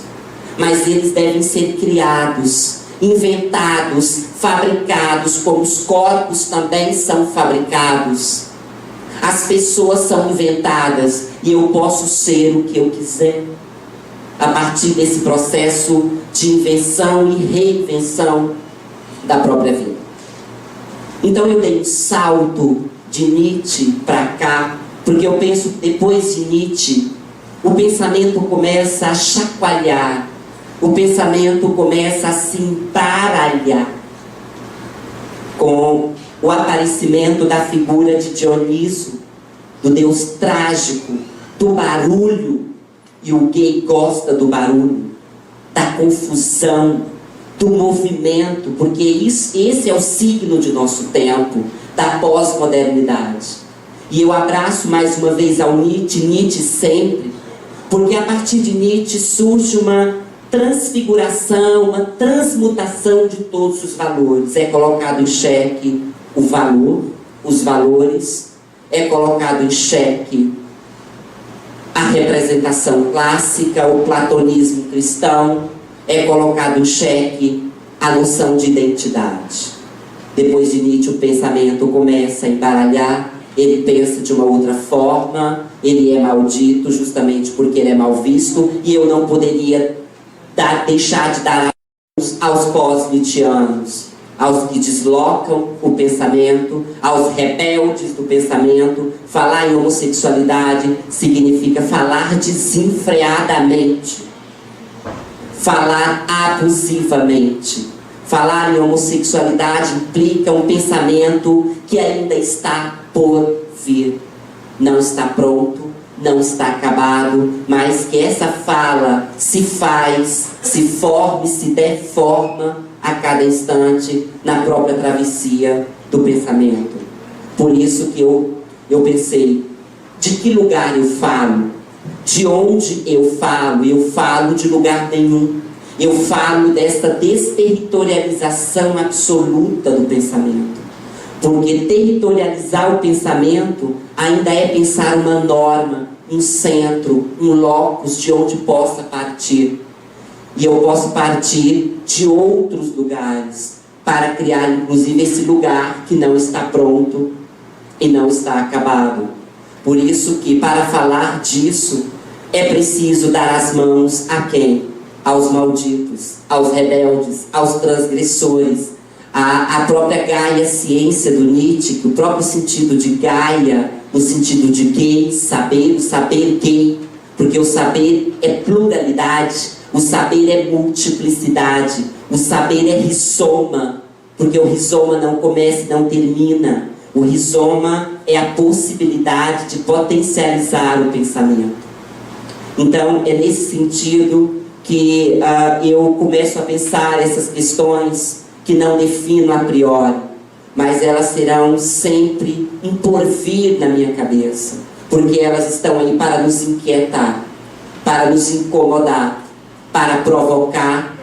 mas eles devem ser criados, inventados, fabricados, como os corpos também são fabricados. As pessoas são inventadas e eu posso ser o que eu quiser a partir desse processo de invenção e reinvenção da própria vida. Então eu dei um salto de Nietzsche para cá, porque eu penso que depois de Nietzsche o pensamento começa a chacoalhar, o pensamento começa a se embaralhar com o aparecimento da figura de Dioniso, do deus trágico, do barulho, E o gay gosta do barulho, da confusão, do movimento, porque esse é o signo de nosso tempo, da pós-modernidade. E eu abraço mais uma vez ao Nietzsche sempre, porque a partir de Nietzsche surge uma transfiguração, uma transmutação de todos os valores. É colocado em xeque o valor, os valores, é colocado em xeque a representação clássica, o platonismo cristão, é colocado em xeque a noção de identidade. Depois de Nietzsche, o pensamento começa a embaralhar, ele pensa de uma outra forma, ele é maldito justamente porque ele é mal visto, e eu não poderia deixar de dar aos pós-nietzschianos, aos que deslocam o pensamento, aos rebeldes do pensamento. Falar em homossexualidade significa falar desenfreadamente, falar abusivamente. Falar em homossexualidade implica um pensamento que ainda está por vir. Não está pronto, não está acabado, mas que essa fala se faz, se forma e se deforma a cada instante na própria travessia do pensamento. Por isso que eu pensei, de que lugar eu falo? De onde eu falo? Eu falo de lugar nenhum. Eu falo desta desterritorialização absoluta do pensamento. Porque territorializar o pensamento ainda é pensar uma norma, um centro, um locus de onde possa partir. E eu posso partir de outros lugares para criar, inclusive, esse lugar que não está pronto e não está acabado. Por isso que, para falar disso, é preciso dar as mãos a quem? Aos malditos, aos rebeldes, aos transgressores. A própria Gaia ciência do Nietzsche, o próprio sentido de Gaia, no sentido de gay, saber, o saber gay, porque o saber é pluralidade, o saber é multiplicidade, o saber é rizoma, porque o rizoma não começa e não termina. O rizoma é a possibilidade de potencializar o pensamento. Então, é nesse sentido que eu começo a pensar essas questões que não defino a priori, mas elas serão sempre um porvir na minha cabeça, porque elas estão aí para nos inquietar, para nos incomodar, para provocar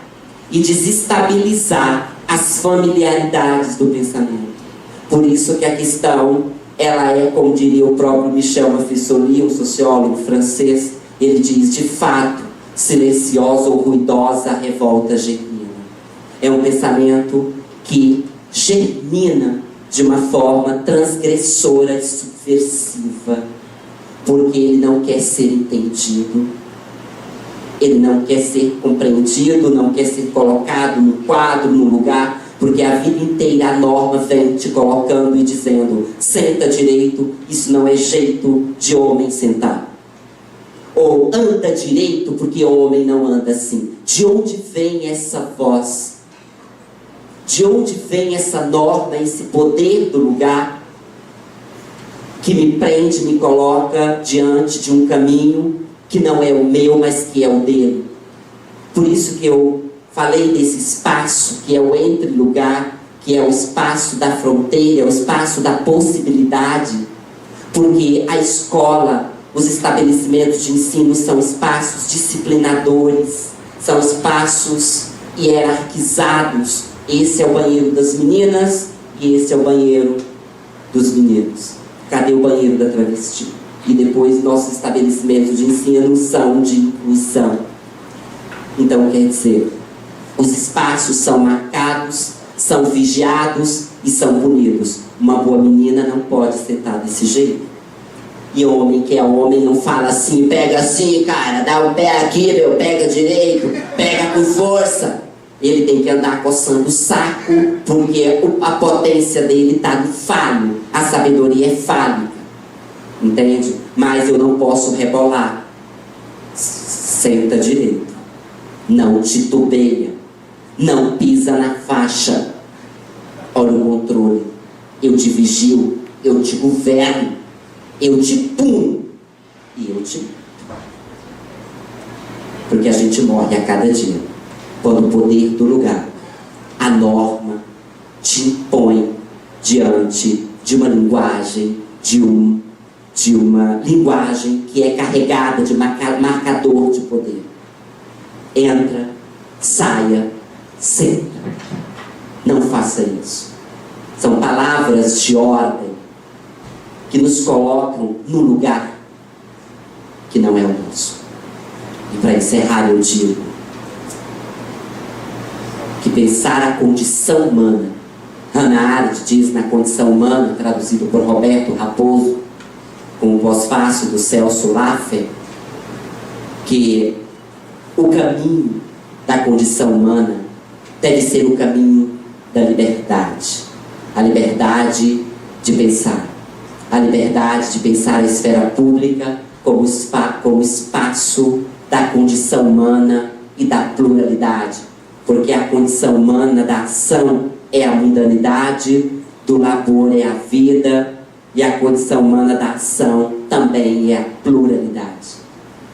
e desestabilizar as familiaridades do pensamento. Por isso que a questão, ela é, como diria o próprio Michel Maffesoli, um sociólogo francês, ele diz, de fato, silenciosa ou ruidosa a revolta germina. É um pensamento que germina de uma forma transgressora e subversiva, porque ele não quer ser entendido, ele não quer ser compreendido, não quer ser colocado no quadro, no lugar, porque a vida inteira a norma vem te colocando e dizendo, senta direito, isso não é jeito de homem sentar. Ou anda direito, porque o homem não anda assim. De onde vem essa voz? De onde vem essa norma, esse poder do lugar que me prende, me coloca diante de um caminho que não é o meu, mas que é o dele? Por isso que eu falei desse espaço que é o entre-lugar, que é o espaço da fronteira, é o espaço da possibilidade, porque a escola, os estabelecimentos de ensino são espaços disciplinadores, são espaços hierarquizados. Esse é o banheiro das meninas e esse é o banheiro dos meninos. Cadê o banheiro da travesti? E depois nossos estabelecimentos de ensino são de inclusão. Então, quer dizer, os espaços são marcados, são vigiados e são punidos. Uma boa menina não pode sentar desse jeito. E homem que é homem não fala assim, pega assim, cara, dá um pé aqui, meu, pega direito, pega com força. Ele tem que andar coçando o saco, porque a potência dele está no falho. A sabedoria é fálica, entende? Mas eu não posso rebolar. Senta direito, não titubeia, não pisa na faixa. Olha o controle. Eu te vigio, eu te governo, eu te puno e eu te mato. porque a gente morre a cada dia. Quando o poder do lugar, a norma, te impõe diante de uma linguagem, de uma linguagem que é carregada de marcador de poder. Entra, saia, senta. Não faça isso. São palavras de ordem que nos colocam no lugar que não é o nosso. E para encerrar eu digo que pensar a condição humana, Hannah Arendt diz na Condição Humana, traduzido por Roberto Raposo, com o pós-fácil do Celso Laffer, que o caminho da condição humana deve ser o caminho da liberdade. A liberdade de pensar. A liberdade de pensar a esfera pública como espaço da condição humana e da pluralidade. Porque a condição humana da ação é a mundanidade, do labor é a vida, e a condição humana da ação também é a pluralidade.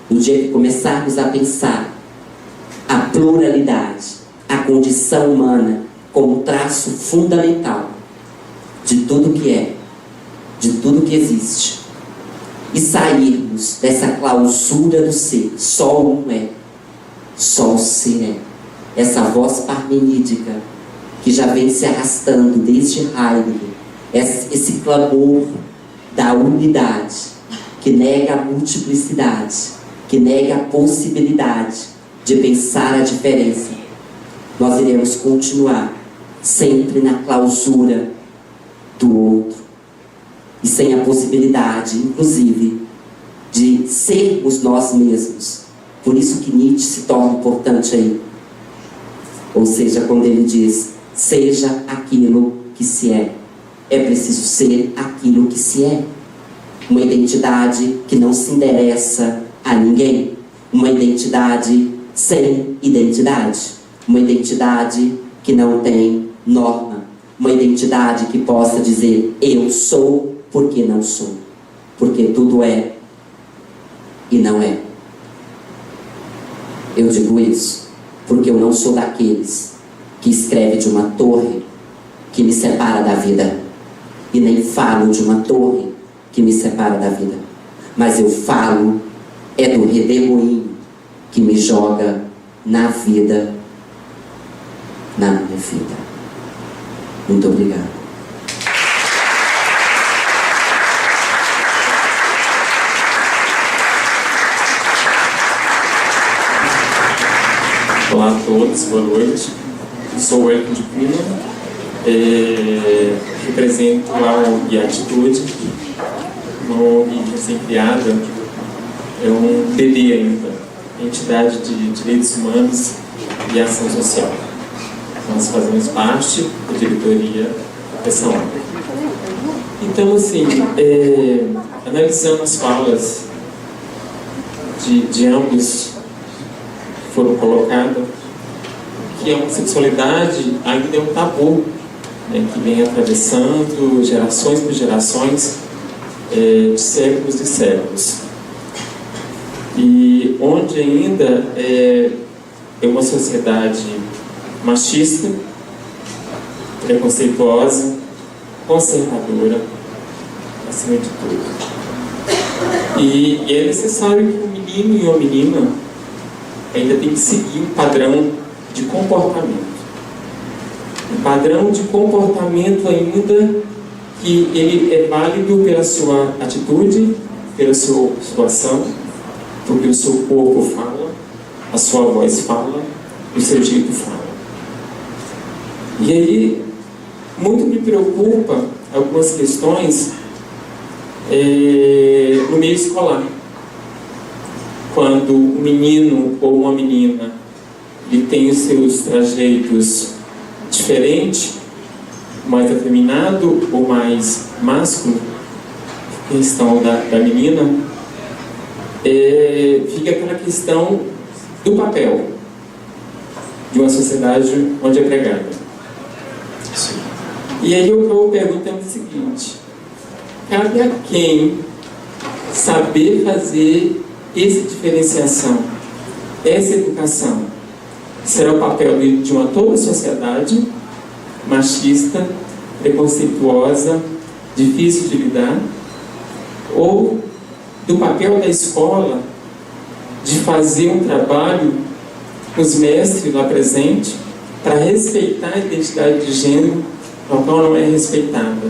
No dia que começarmos a pensar a pluralidade, a condição humana como traço fundamental de tudo que é, de tudo que existe, e sairmos dessa clausura do ser, só um é, só o ser é. Essa voz parmenídica que já vem se arrastando desde Heidegger, esse clamor da unidade, que nega a multiplicidade, que nega a possibilidade de pensar a diferença. Nós iremos continuar sempre na clausura do outro e sem a possibilidade, inclusive, de sermos nós mesmos. Por isso que Nietzsche se torna importante aí. Ou seja, quando ele diz, seja aquilo que se é. É preciso ser aquilo que se é. Uma identidade que não se endereça a ninguém. Uma identidade sem identidade. Uma identidade que não tem norma. Uma identidade que possa dizer, eu sou porque não sou. Porque tudo é e não é. Eu digo isso porque eu não sou daqueles que escreve de uma torre que me separa da vida. E nem falo de uma torre que me separa da vida. Mas eu falo é do redemoinho que me joga na vida, na minha vida. Muito obrigado.
Olá a todos, boa noite. Sou o Elton de Pina, represento a ONG Atitude, uma ONG recém-criada, é um DD ainda, Entidade de Direitos Humanos e Ação Social. Nós fazemos parte da diretoria dessa ONG. Então, assim, analisando as falas de ambos que foram colocadas, que a homossexualidade ainda é um tabu, né, que vem atravessando gerações por gerações, de séculos e séculos. E onde ainda é uma sociedade machista, preconceituosa, conservadora, acima de tudo. E é necessário que um menino e uma menina ainda tem que seguir um padrão de comportamento. Um padrão de comportamento ainda que ele é válido pela sua atitude, pela sua ação, porque o seu corpo fala, a sua voz fala, o seu jeito fala. E aí, muito me preocupa algumas questões no meio escolar. Quando um menino ou uma menina ele tem os seus trajeitos diferentes, mais afeminado ou mais másculo, a questão da menina, fica aquela questão do papel de uma sociedade onde é pregada. E aí eu pergunto é o seguinte: cabe a quem saber fazer essa diferenciação essa educação será o papel de uma toda sociedade machista, preconceituosa, difícil de lidar, ou do papel da escola de fazer um trabalho com os mestres lá presentes para respeitar a identidade de gênero, a qual não é respeitada.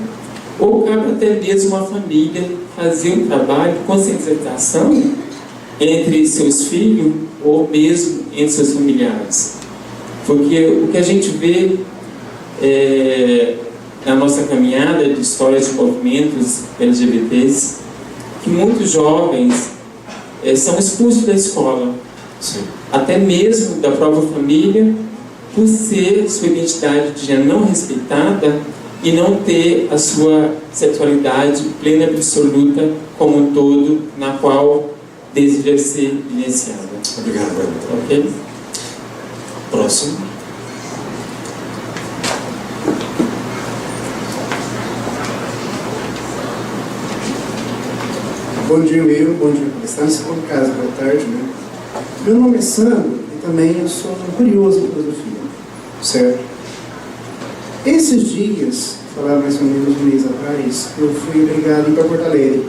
Ou cabe até mesmo uma família fazer um trabalho de conscientização entre seus filhos ou mesmo entre seus familiares. Porque o que a gente vê na nossa caminhada de histórias de movimentos LGBTs, que muitos jovens são expulsos da escola,
Sim.
até mesmo da própria família, por ser sua identidade de gênero não respeitada e não ter a sua sexualidade plena e absoluta como um todo, na qual deseja ser vivenciada.
Obrigado, Wellington.
Ok?
Próximo.
Bom dia, Will. Bom dia, palestrantes. Como casa, boa tarde, né? Meu nome é Sandro e também eu sou um curioso em filosofia, certo? Esses dias, falar mais ou menos um mês atrás, eu fui obrigado a ir para Porto Alegre,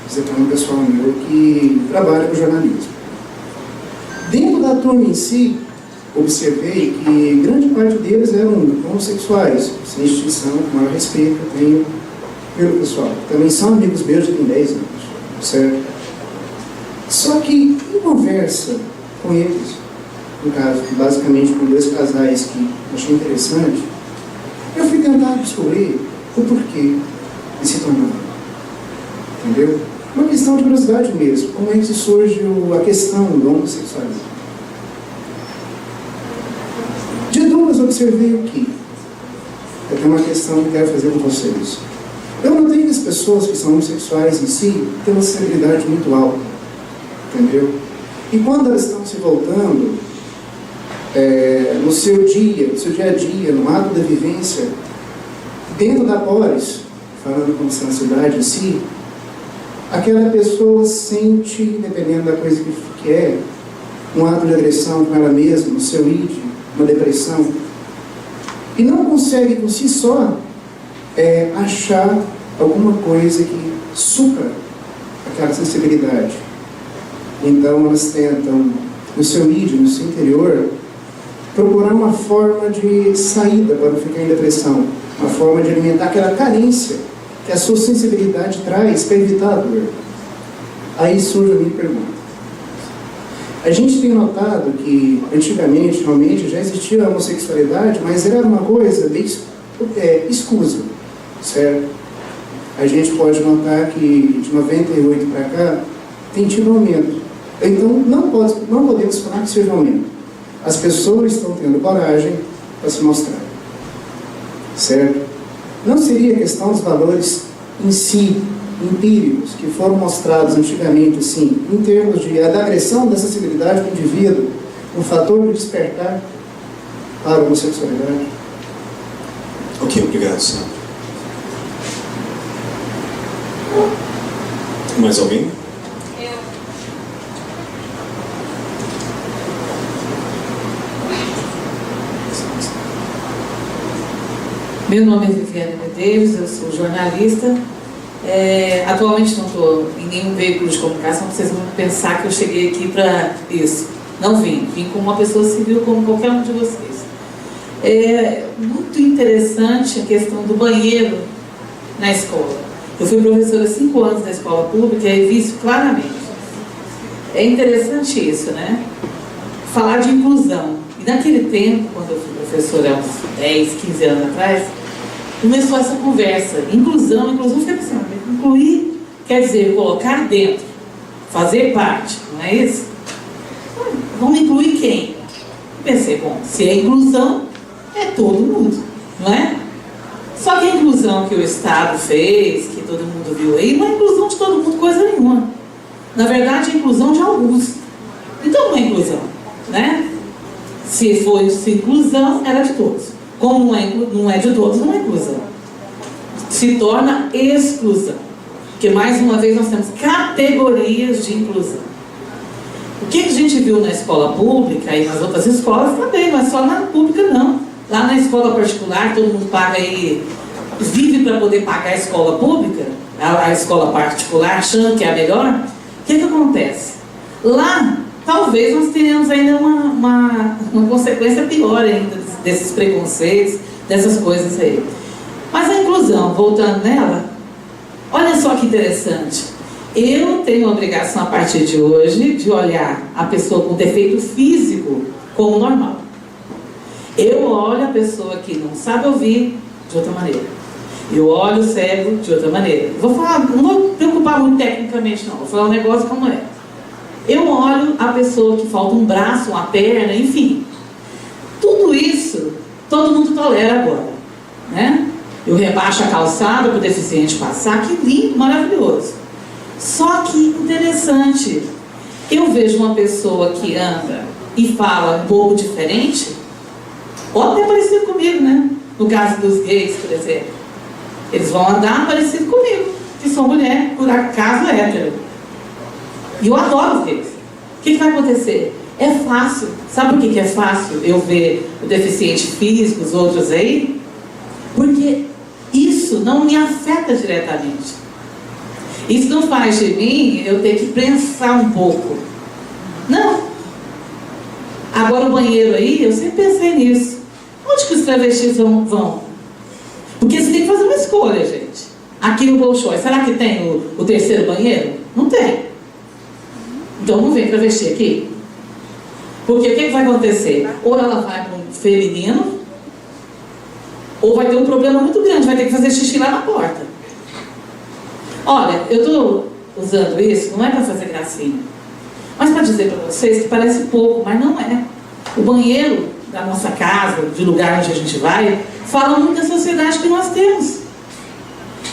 visitar um pessoal meu que trabalha com jornalismo. Dentro da turma em si, observei que grande parte deles eram homossexuais, sem distinção, com maior respeito que eu tenho pelo pessoal. Também são amigos meus de tem 10 anos, certo? Só que, em conversa com eles, no caso, basicamente com 2 casais que eu achei interessante, eu fui tentar descobrir o porquê de se tornar. Entendeu? Uma questão de curiosidade mesmo. Como é que surge a questão do homossexualismo? De 2, observei o que? Eu tenho uma questão que quero fazer com vocês. Eu notei que as pessoas que são homossexuais em si têm uma sensibilidade muito alta. Entendeu? E quando elas estão se voltando no seu dia a dia, no ato da vivência, dentro da polis, falando como sensibilidade em si, aquela pessoa sente, dependendo da coisa que é, um ato de agressão com ela mesma, no seu id, uma depressão, e não consegue por si só achar alguma coisa que supra aquela sensibilidade. Então elas tentam, no seu id, no seu interior, procurar uma forma de saída para não ficar em depressão, uma forma de alimentar aquela carência que a sua sensibilidade traz para evitar a dor. Aí surge a minha pergunta. A gente tem notado que antigamente realmente já existia a homossexualidade, mas era uma coisa bem escusa, certo? A gente pode notar que de 98 para cá tem tido aumento. Então não podemos falar que seja um aumento. As pessoas estão tendo coragem para se mostrar, certo? Não seria questão dos valores em si, empíricos, que foram mostrados antigamente, assim, em termos da agressão da sensibilidade do indivíduo, um fator de despertar para a homossexualidade?
Ok, obrigado, Sandro. Mais alguém?
Meu nome é Viviane Medeiros, eu sou jornalista. Atualmente não estou em nenhum veículo de comunicação, vocês vão pensar que eu cheguei aqui para isso. Não vim como uma pessoa civil como qualquer um de vocês. É muito interessante a questão do banheiro na escola. Eu fui professora há 5 anos na escola pública e vi isso claramente. É interessante isso, né? Falar de inclusão. E naquele tempo, quando eu fui professora, há uns 10, 15 anos atrás, começou essa conversa. Inclusão fica assim, incluir quer dizer colocar dentro, fazer parte, não é isso? Vamos incluir quem? Pensei, bom, se é inclusão, é todo mundo, não é? Só que a inclusão que o Estado fez, que todo mundo viu aí, não é inclusão de todo mundo, coisa nenhuma. Na verdade, é inclusão de alguns. Então não é inclusão, né? Se fosse inclusão, era de todos. Como não é de todos, não é inclusão. Se torna exclusão. Porque, mais uma vez, nós temos categorias de inclusão. O que a gente viu na escola pública e nas outras escolas também, mas só na pública não. Lá na escola particular, todo mundo paga aí, vive para poder pagar a escola pública, a escola particular, achando que é a melhor. O que acontece? Lá, talvez nós tenhamos ainda uma consequência pior ainda desses preconceitos, dessas coisas aí. Mas a inclusão, voltando nela, olha só que interessante. Eu tenho a obrigação, a partir de hoje, de olhar a pessoa com defeito físico como normal. Eu olho a pessoa que não sabe ouvir de outra maneira. Eu olho o cego de outra maneira. Vou falar, não vou me preocupar muito tecnicamente, não. Vou falar um negócio como é. Eu olho a pessoa que falta um braço, uma perna, enfim. Tudo isso, todo mundo tolera agora, né? Eu rebaixo a calçada para o deficiente passar, que lindo, maravilhoso. Só que interessante, eu vejo uma pessoa que anda e fala um pouco diferente, ou até parecido comigo, né? No caso dos gays, por exemplo. Eles vão andar parecido comigo, que sou mulher, por acaso hétero. E eu adoro os gays. O que vai acontecer? É fácil. Sabe por que é fácil eu ver o deficiente físico, os outros aí? Porque isso não me afeta diretamente. Isso não faz de mim eu ter que pensar um pouco. Não. Agora o banheiro aí, eu sempre pensei nisso. Onde que os travestis vão? Porque você tem que fazer uma escolha, gente. Aqui no Bolshoi, será que tem o terceiro banheiro? Não tem. Então não vem travesti aqui. Porque o que vai acontecer? Ou ela vai para um feminino, ou vai ter um problema muito grande, vai ter que fazer xixi lá na porta. Olha, eu estou usando isso, não é para fazer gracinha, mas para dizer para vocês que parece pouco, mas não é. O banheiro da nossa casa, de lugar onde a gente vai, fala muito da sociedade que nós temos.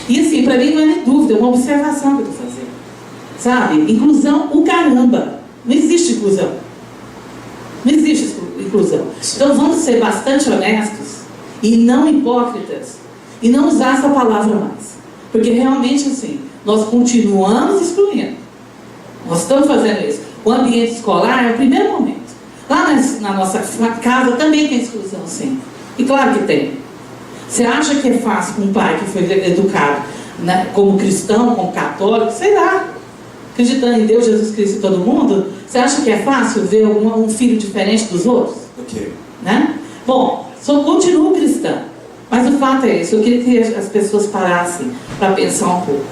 E assim, para mim não é nem dúvida, é uma observação que eu estou fazendo. Sabe? Inclusão, o caramba. Não existe inclusão. Não existe inclusão. Então vamos ser bastante honestos e não hipócritas e não usar essa palavra mais. Porque realmente assim, nós continuamos excluindo. Nós estamos fazendo isso. O ambiente escolar é o primeiro momento. Lá na nossa casa também tem exclusão, sim. E claro que tem. Você acha que é fácil com um pai que foi educado, né, como cristão, como católico, sei lá, acreditando em Deus, Jesus Cristo e todo mundo, você acha que é fácil ver um filho diferente dos outros?
Ok.
Né? Bom, continuo cristã, mas o fato é esse, eu queria que as pessoas parassem para pensar um pouco,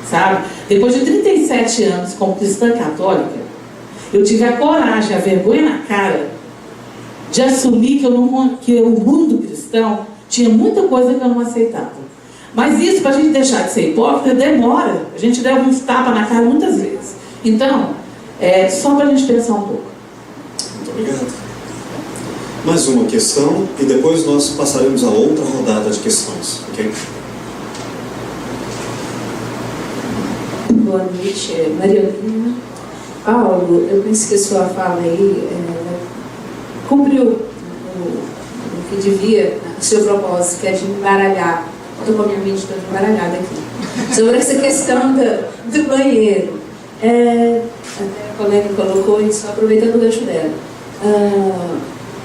sabe? Depois de 37 anos como cristã católica, eu tive a coragem, a vergonha na cara de assumir que o mundo cristão tinha muita coisa que eu não aceitava. Mas isso, para a gente deixar de ser hipócrita, demora. A gente leva uns tapas na cara muitas vezes. Então, só para a gente pensar um pouco.
Muito obrigado. Mais uma questão e depois nós passaremos a outra rodada de questões, ok?
Boa noite, Mariana. Paulo, eu penso que a sua fala aí cumpriu o que devia, o seu propósito, que é de embaralhar. Estou com a minha mente toda embaralhada aqui. Sobre essa questão do banheiro. Até a colega colocou isso, aproveitando o gancho dela.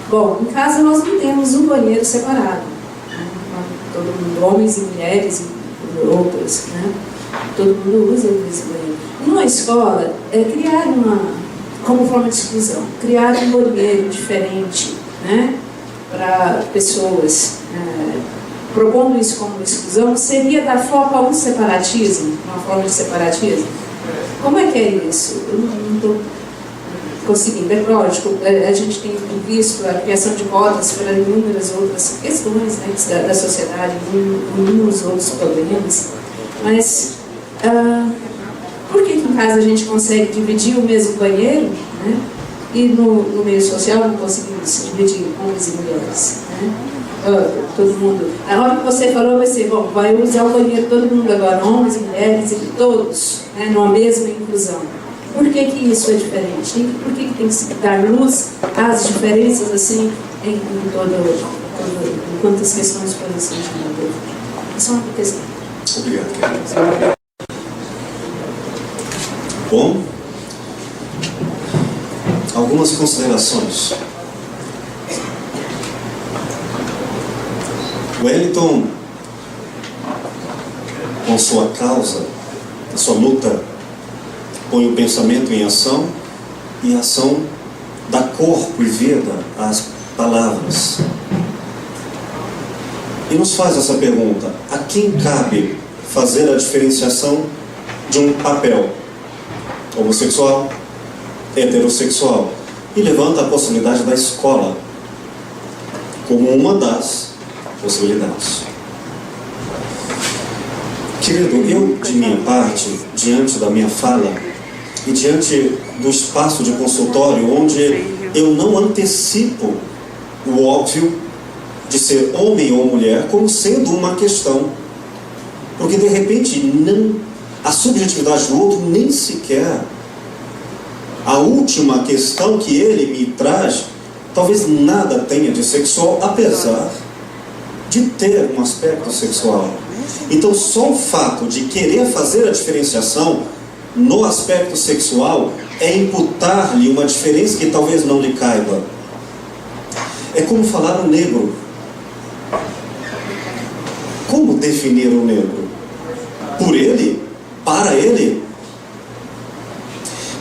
Bom, em casa nós não temos um banheiro separado. Todo mundo, homens e mulheres e outros, né? Todo mundo usa esse banheiro. Numa escola, criar como forma de exclusão, criar um banheiro diferente, né, para pessoas, propondo isso como exclusão, seria dar foco a um separatismo, uma forma de separatismo? Como é que é isso? Eu não estou conseguindo. É lógico, a gente tem visto a criação de cotas para inúmeras outras questões, né, da sociedade, inúmeros outros problemas, mas por que em casa a gente consegue dividir o mesmo banheiro, né, e no meio social não conseguimos dividir homens e mulheres, né? Todo mundo. Na hora que você falou, vai ser, bom, vai usar o banheiro todo mundo agora, homens, mulheres e todos, né, numa mesma inclusão. Por que isso é diferente? Por que tem que se dar luz às diferenças assim em quantas questões podem ser chamadas? Só uma questão.
Obrigado, querido. Bom, algumas considerações. Wellington, com sua causa, a sua luta, põe o pensamento em ação e a ação dá corpo e vida às palavras. E nos faz essa pergunta: a quem cabe fazer a diferenciação de um papel homossexual, heterossexual? E levanta a possibilidade da escola como uma das possibilidades. Querido, eu, de minha parte, diante da minha fala e diante do espaço de consultório, onde eu não antecipo o óbvio de ser homem ou mulher como sendo uma questão, porque de repente a subjetividade do outro nem sequer, a última questão que ele me traz, talvez nada tenha de sexual, apesar de ter um aspecto sexual. Então só o fato de querer fazer a diferenciação no aspecto sexual é imputar-lhe uma diferença que talvez não lhe caiba. É como falar o negro. Como definir o negro? Por ele? Para ele?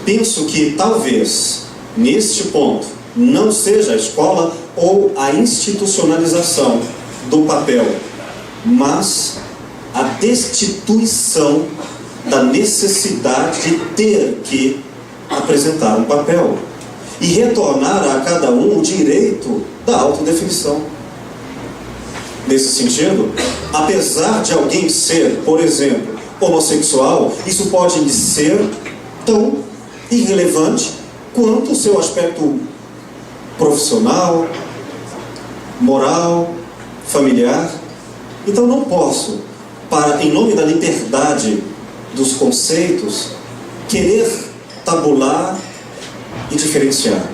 Penso que talvez, neste ponto, não seja a escola ou a institucionalização do papel, mas a destituição da necessidade de ter que apresentar um papel e retornar a cada um o direito da autodefinição. Nesse sentido, apesar de alguém ser, por exemplo, homossexual, isso pode lhe ser tão irrelevante quanto o seu aspecto profissional, moral, familiar. Então não posso, em nome da liberdade dos conceitos, querer tabular e diferenciar.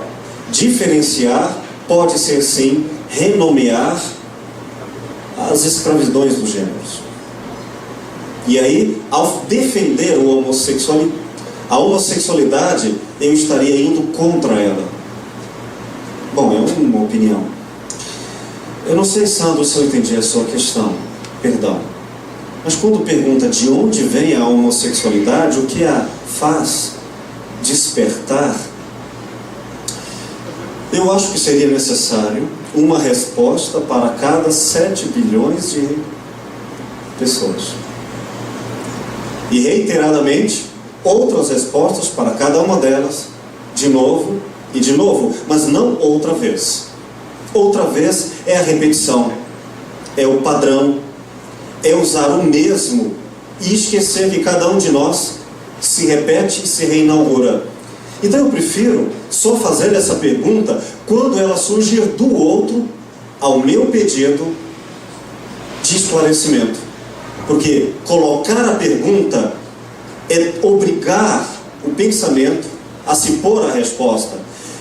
Diferenciar pode ser sim renomear as escravidões dos gêneros. E aí, ao defender a homossexualidade, eu estaria indo contra ela. Bom, é uma opinião. Eu não sei, Sandro, se eu entendi a sua questão, perdão. Mas quando pergunta de onde vem a homossexualidade, o que a faz despertar, eu acho que seria necessário uma resposta para cada 7 bilhões de pessoas. E reiteradamente, outras respostas para cada uma delas, de novo e de novo, mas não outra vez. Outra vez é a repetição, é o padrão, é usar o mesmo e esquecer que cada um de nós se repete e se reinaugura. Então eu prefiro só fazer essa pergunta quando ela surgir do outro ao meu pedido de esclarecimento. Porque colocar a pergunta é obrigar o pensamento a se pôr a resposta.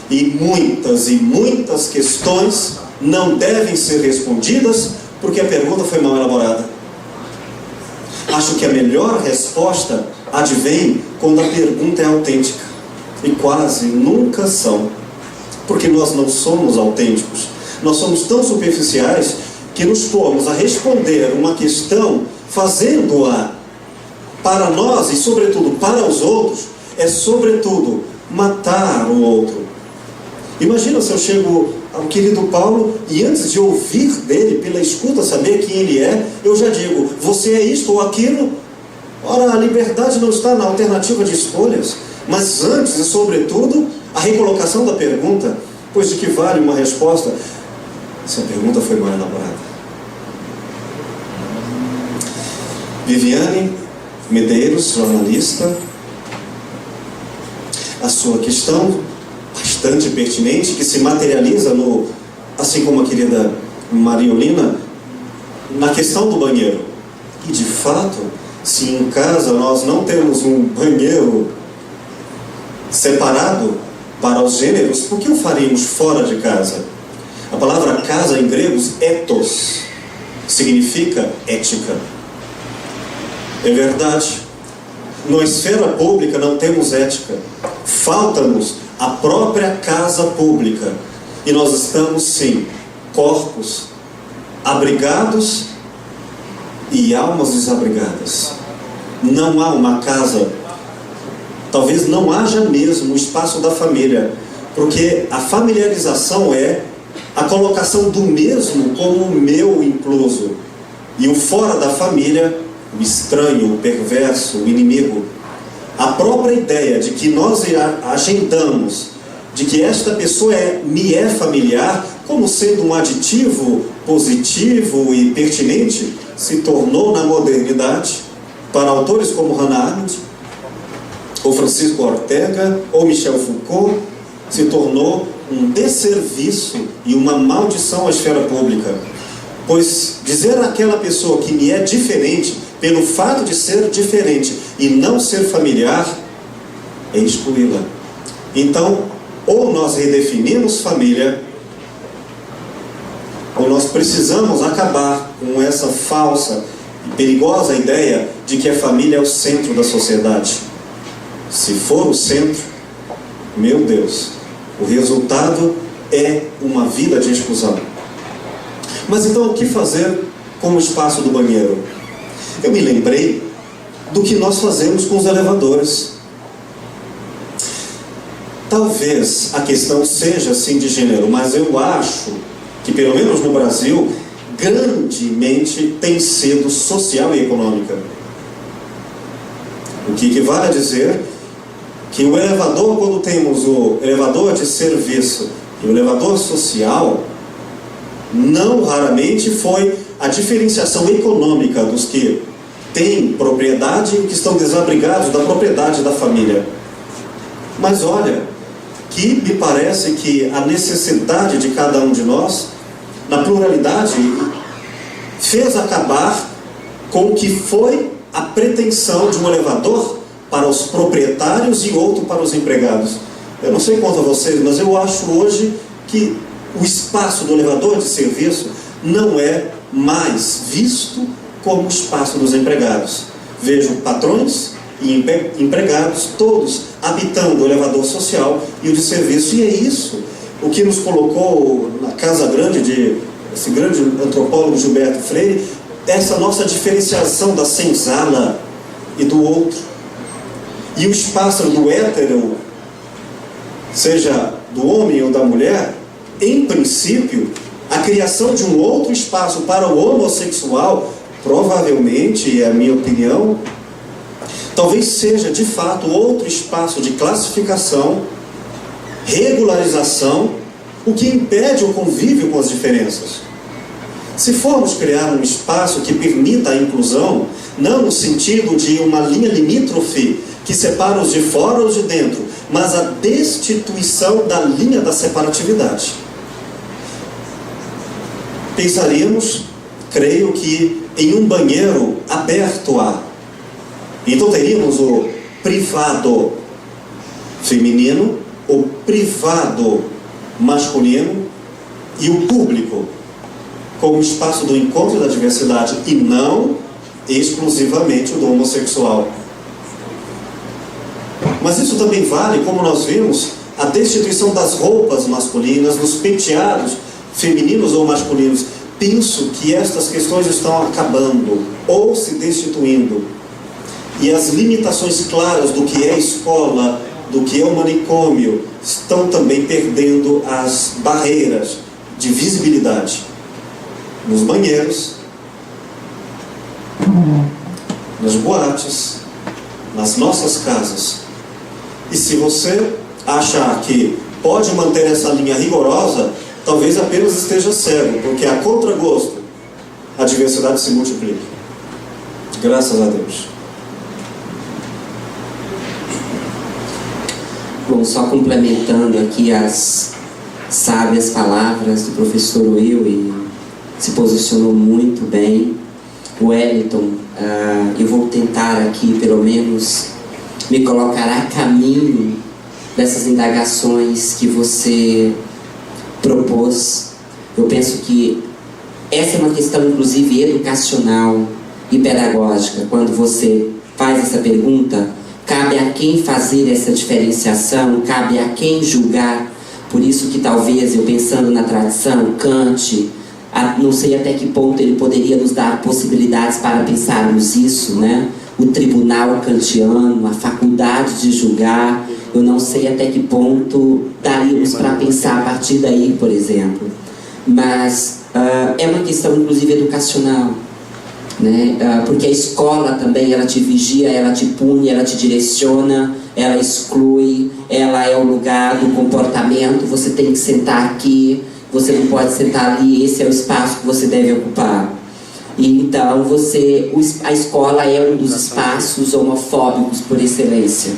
E muitas questões não devem ser respondidas porque a pergunta foi mal elaborada. Acho que a melhor resposta advém quando a pergunta é autêntica. E quase nunca são. Porque nós não somos autênticos. Nós somos tão superficiais que nos pomos a responder uma questão fazendo-a para nós e sobretudo para os outros, é sobretudo matar o outro. Imagina se eu chego ao querido Paulo e antes de ouvir dele, pela escuta, saber quem ele é, eu já digo, você é isto ou aquilo? Ora, a liberdade não está na alternativa de escolhas, mas antes e sobretudo, a recolocação da pergunta, pois de que vale uma resposta se a pergunta foi mal elaborada? Viviane Medeiros, jornalista, a sua questão bastante pertinente, que se materializa assim como a querida Mariolina, na questão do banheiro. E de fato, se em casa nós não temos um banheiro separado para os gêneros, por que o faríamos fora de casa? A palavra casa em gregos, ethos, significa ética. É verdade, na esfera pública não temos ética. Falta-nos a própria casa pública. E nós estamos, sim, corpos abrigados e almas desabrigadas. Não há uma casa, talvez não haja mesmo o espaço da família, porque a familiarização é a colocação do mesmo como o meu incluso, e o fora da família, o estranho, o perverso, o inimigo. A própria ideia de que nós agendamos de que esta pessoa me é familiar, como sendo um aditivo positivo e pertinente, se tornou na modernidade, para autores como Hannah Arendt, ou Francisco Ortega, ou Michel Foucault, se tornou um desserviço e uma maldição à esfera pública. Pois dizer àquela pessoa que me é diferente, pelo fato de ser diferente e não ser familiar, é excluí-la. Então, ou nós redefinimos família, ou nós precisamos acabar com essa falsa e perigosa ideia de que a família é o centro da sociedade. Se for o centro, meu Deus, o resultado é uma vida de exclusão. Mas então, o que fazer com o espaço do banheiro? Eu me lembrei do que nós fazemos com os elevadores. Talvez a questão seja assim de gênero, mas eu acho que, pelo menos no Brasil, grandemente tem sido social e econômica. O que equivale a dizer que o elevador, quando temos o elevador de serviço e o elevador social, não raramente foi a diferenciação econômica dos que têm propriedade e que estão desabrigados da propriedade da família. Mas olha, que me parece que a necessidade de cada um de nós, na pluralidade, fez acabar com o que foi a pretensão de um elevador para os proprietários e outro para os empregados. Eu não sei quanto a vocês, mas eu acho hoje que o espaço do elevador de serviço não é mais visto como o espaço dos empregados. Vejo patrões e empregados todos habitando o elevador social e o de serviço, e é isso o que nos colocou na casa grande de esse grande antropólogo Gilberto Freire, essa nossa diferenciação da senzala e do outro. E o espaço do hétero, seja do homem ou da mulher, em princípio, a criação de um outro espaço para o homossexual, provavelmente, é a minha opinião, talvez seja de fato outro espaço de classificação, regularização, o que impede o convívio com as diferenças. Se formos criar um espaço que permita a inclusão, não no sentido de uma linha limítrofe que separa os de fora ou os de dentro, mas a destituição da linha da separatividade, pensaríamos, creio que, em um banheiro aberto a. Então teríamos o privado feminino, o privado masculino e o público como espaço do encontro da diversidade e não exclusivamente o do homossexual. Mas isso também vale, como nós vimos, a destituição das roupas masculinas, dos penteados femininos ou masculinos. Penso que estas questões estão acabando ou se destituindo. E as limitações claras do que é escola, do que é o manicômio, estão também perdendo as barreiras de visibilidade. Nos banheiros, nas boates, nas nossas casas. E se você achar que pode manter essa linha rigorosa, talvez apenas esteja cego, porque a contragosto a diversidade se multiplica. Graças a Deus.
Bom, só complementando aqui as sábias palavras do professor Will, e se posicionou muito bem. Wellington, eu vou tentar aqui, pelo menos, me colocar a caminho dessas indagações que você propôs. Eu penso que essa é uma questão, inclusive, educacional e pedagógica. Quando você faz essa pergunta, cabe a quem fazer essa diferenciação, cabe a quem julgar. Por isso que talvez, eu pensando na tradição, Kant, não sei até que ponto ele poderia nos dar possibilidades para pensarmos isso, né? O tribunal kantiano, a faculdade de julgar, eu não sei até que ponto daríamos para pensar a partir daí, por exemplo. Mas é uma questão, inclusive, educacional, né? Porque a escola também, ela te vigia, ela te pune, ela te direciona, ela exclui, ela é o lugar do comportamento, você tem que sentar aqui, você não pode sentar ali, esse é o espaço que você deve ocupar. E então a escola é um dos espaços homofóbicos por excelência,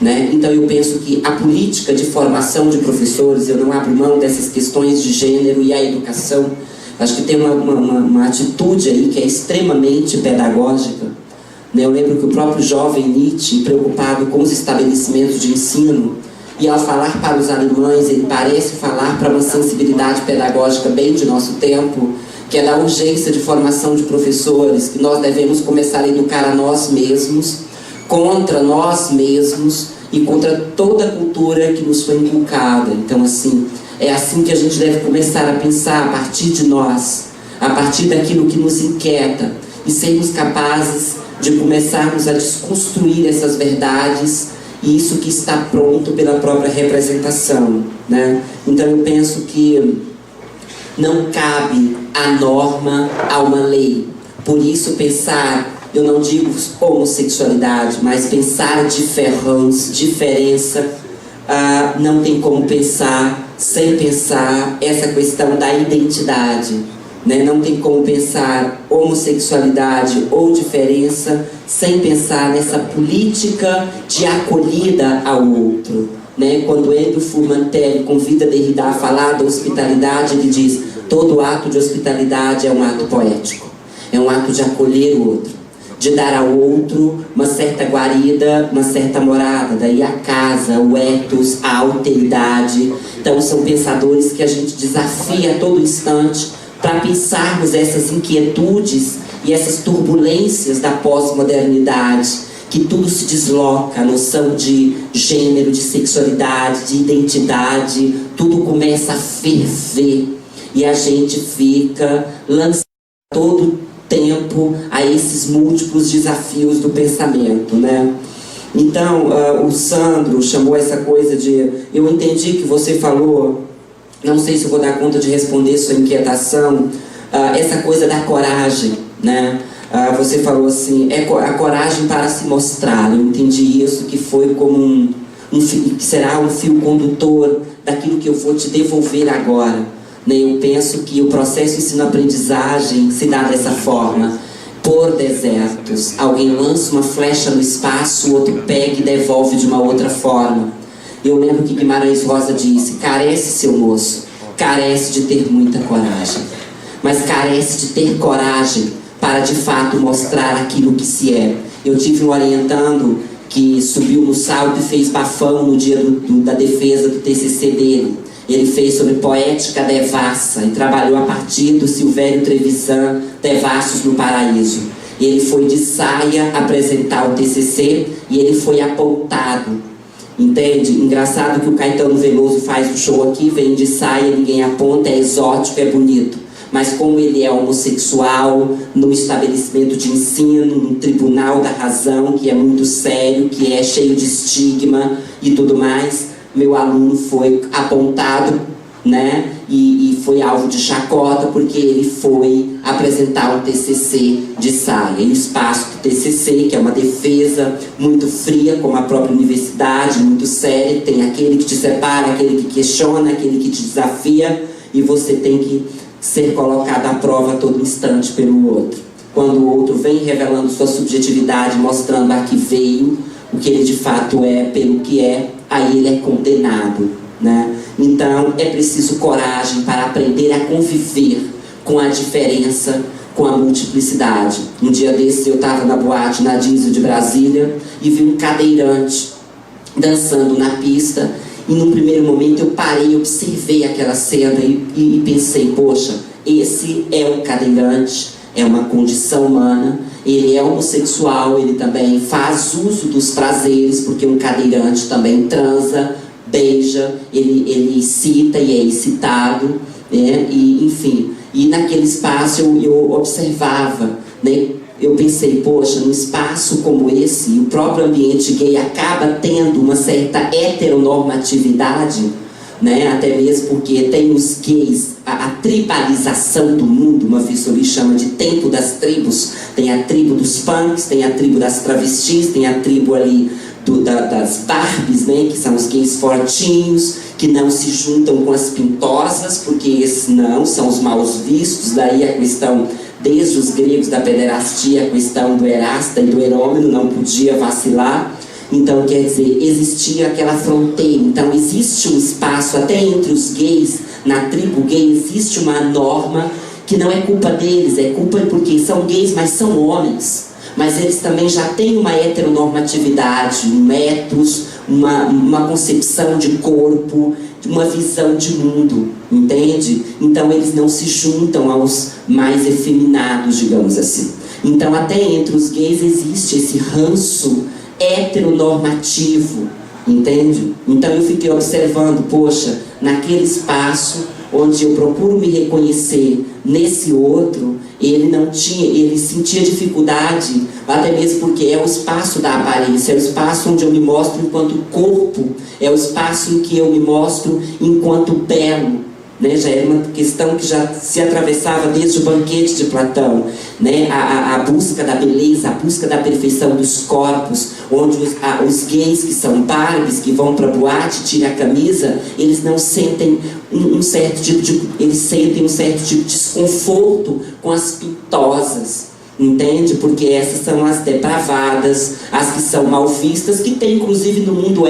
né? Então eu penso que a política de formação de professores, eu não abro mão dessas questões de gênero e a educação, acho que tem uma atitude aí que é extremamente pedagógica, né? Eu lembro que o próprio jovem Nietzsche, preocupado com os estabelecimentos de ensino, e ao falar para os alemães, ele parece falar para uma sensibilidade pedagógica bem de nosso tempo, que é da urgência de formação de professores, que nós devemos começar a educar a nós mesmos, contra nós mesmos e contra toda a cultura que nos foi inculcada. Então, assim, é assim que a gente deve começar a pensar, a partir de nós, a partir daquilo que nos inquieta, e sermos capazes de começarmos a desconstruir essas verdades, e isso que está pronto pela própria representação, né? Então eu penso que não cabe a norma a uma lei. Por isso pensar, eu não digo homossexualidade, mas pensar diferença, não tem como pensar sem pensar essa questão da identidade, né? Não tem como pensar homossexualidade ou diferença sem pensar nessa política de acolhida ao outro, né? Quando Andrew Furmantelli convida Derrida a falar da hospitalidade, ele diz: todo ato de hospitalidade é um ato poético, é um ato de acolher o outro, de dar ao outro uma certa guarida, uma certa morada. Daí a casa, o ethos, a alteridade. Então são pensadores que a gente desafia a todo instante para pensarmos essas inquietudes e essas turbulências da pós-modernidade, que tudo se desloca, a noção de gênero, de sexualidade, de identidade, tudo começa a ferver e a gente fica lançado todo tempo a esses múltiplos desafios do pensamento, né? Então, o Sandro chamou essa coisa de... Eu entendi que você falou, não sei se eu vou dar conta de responder sua inquietação, essa coisa da coragem, né? Você falou assim, a coragem para se mostrar. Eu entendi isso, que foi como que será um fio condutor daquilo que eu vou te devolver agora, né? Eu penso que o processo ensino-aprendizagem se dá dessa forma, por desertos. Alguém lança uma flecha no espaço, o outro pega e devolve de uma outra forma. Eu lembro que Guimarães Rosa disse: carece, seu moço, carece de ter muita coragem, mas carece de ter coragem para de fato mostrar aquilo que se é. Eu tive um orientando que subiu no salto e fez bafão no dia da defesa do TCC dele. Ele fez sobre poética devassa e trabalhou a partir do Silvério Trevisan, Devassos no Paraíso. Ele foi de saia apresentar o TCC e ele foi apontado. Entende? Engraçado que o Caetano Veloso faz um show aqui, vem de saia, ninguém aponta, é exótico, é bonito. Mas como ele é homossexual, num estabelecimento de ensino, num tribunal da razão, que é muito sério, que é cheio de estigma e tudo mais, meu aluno foi apontado, né? E foi alvo de chacota porque ele foi apresentar um TCC de saia. E o espaço do TCC, que é uma defesa muito fria, como a própria universidade, muito séria, tem aquele que te separa, aquele que questiona, aquele que te desafia, e você tem que ser colocado à prova a todo instante pelo outro. Quando o outro vem revelando sua subjetividade, mostrando a que veio, o que ele de fato é, pelo que é, aí ele é condenado, né? Então é preciso coragem para aprender a conviver com a diferença, com a multiplicidade. Um dia desses eu estava na boate na Diesel de Brasília e vi um cadeirante dançando na pista, e num primeiro momento eu parei, observei aquela cena e pensei: poxa, esse é um cadeirante, é uma condição humana. Ele é homossexual, ele também faz uso dos prazeres, porque um cadeirante também transa, beija, ele excita e é excitado, né? E, enfim, e naquele espaço eu observava, né? Eu pensei, poxa, num espaço como esse, o próprio ambiente gay acaba tendo uma certa heteronormatividade, né? Até mesmo porque tem os gays, a tribalização do mundo, uma Vissoli chama de tempo das tribos. Tem a tribo dos punks, tem a tribo das travestis, tem a tribo ali das Barbies, né? Que são os gays fortinhos, que não se juntam com as pintosas, porque esses não são os maus vistos. Daí a questão, desde os gregos da pederastia, a questão do erasta e do erômeno não podia vacilar. Então, quer dizer, existia aquela fronteira. Então, existe um espaço, até entre os gays, na tribo gay, existe uma norma que não é culpa deles, é culpa porque são gays, mas são homens. Mas eles também já têm uma heteronormatividade, um ethos, uma concepção de corpo, uma visão de mundo, entende? Então, eles não se juntam aos mais efeminados, digamos assim. Então, até entre os gays existe esse ranço heteronormativo, entende? Então eu fiquei observando, poxa, naquele espaço onde eu procuro me reconhecer nesse outro, ele sentia dificuldade, até mesmo porque é o espaço da aparência, é o espaço onde eu me mostro enquanto corpo, é o espaço em que eu me mostro enquanto belo, né? Já era uma questão que já se atravessava desde o banquete de Platão, né? A busca da beleza, a busca da perfeição dos corpos, onde os gays que são Barbies, que vão para a boate, tiram a camisa, eles não sentem um certo tipo de desconforto com as pintosas, entende? Porque essas são as depravadas, as que são mal vistas, que tem inclusive no mundo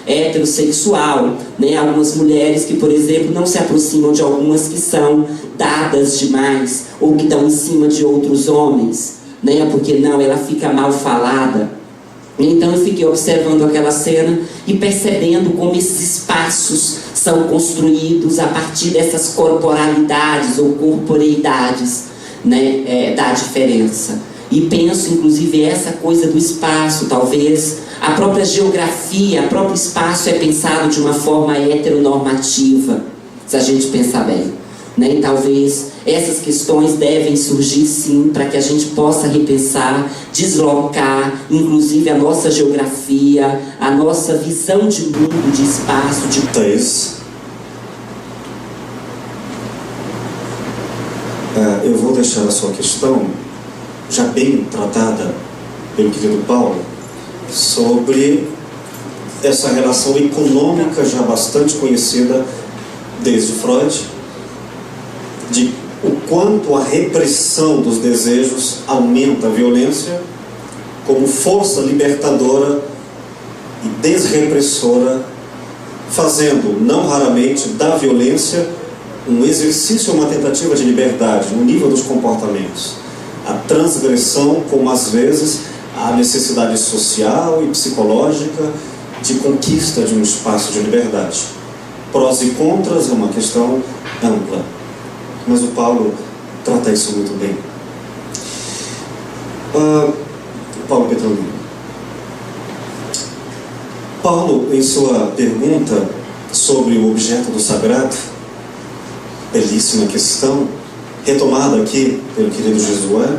heterossexual, né? Algumas mulheres que, por exemplo, não se aproximam de algumas que são dadas demais, ou que dão em cima de outros homens, né? Porque não, ela fica mal falada. Então eu fiquei observando aquela cena e percebendo como esses espaços são construídos a partir dessas corporalidades ou corporeidades, né? Da diferença. E penso, inclusive, essa coisa do espaço, talvez a própria geografia, o próprio espaço é pensado de uma forma heteronormativa, se a gente pensar bem, né? E talvez essas questões devem surgir sim, para que a gente possa repensar, deslocar, inclusive a nossa geografia, a nossa visão de mundo, de espaço, de...
Eu vou deixar a sua questão já bem tratada pelo querido Paulo, sobre essa relação econômica já bastante conhecida desde Freud, de o quanto a repressão dos desejos aumenta a violência como força libertadora e desrepressora, fazendo, não raramente, da violência um exercício, uma tentativa de liberdade no nível dos comportamentos. A transgressão como, às vezes, a necessidade social e psicológica de conquista de um espaço de liberdade. Prós e contras é uma questão ampla, mas o Paulo trata isso muito bem. Paulo Petrolino. Paulo, em sua pergunta sobre o objeto do sagrado, belíssima questão, retomada aqui pelo querido Jesué,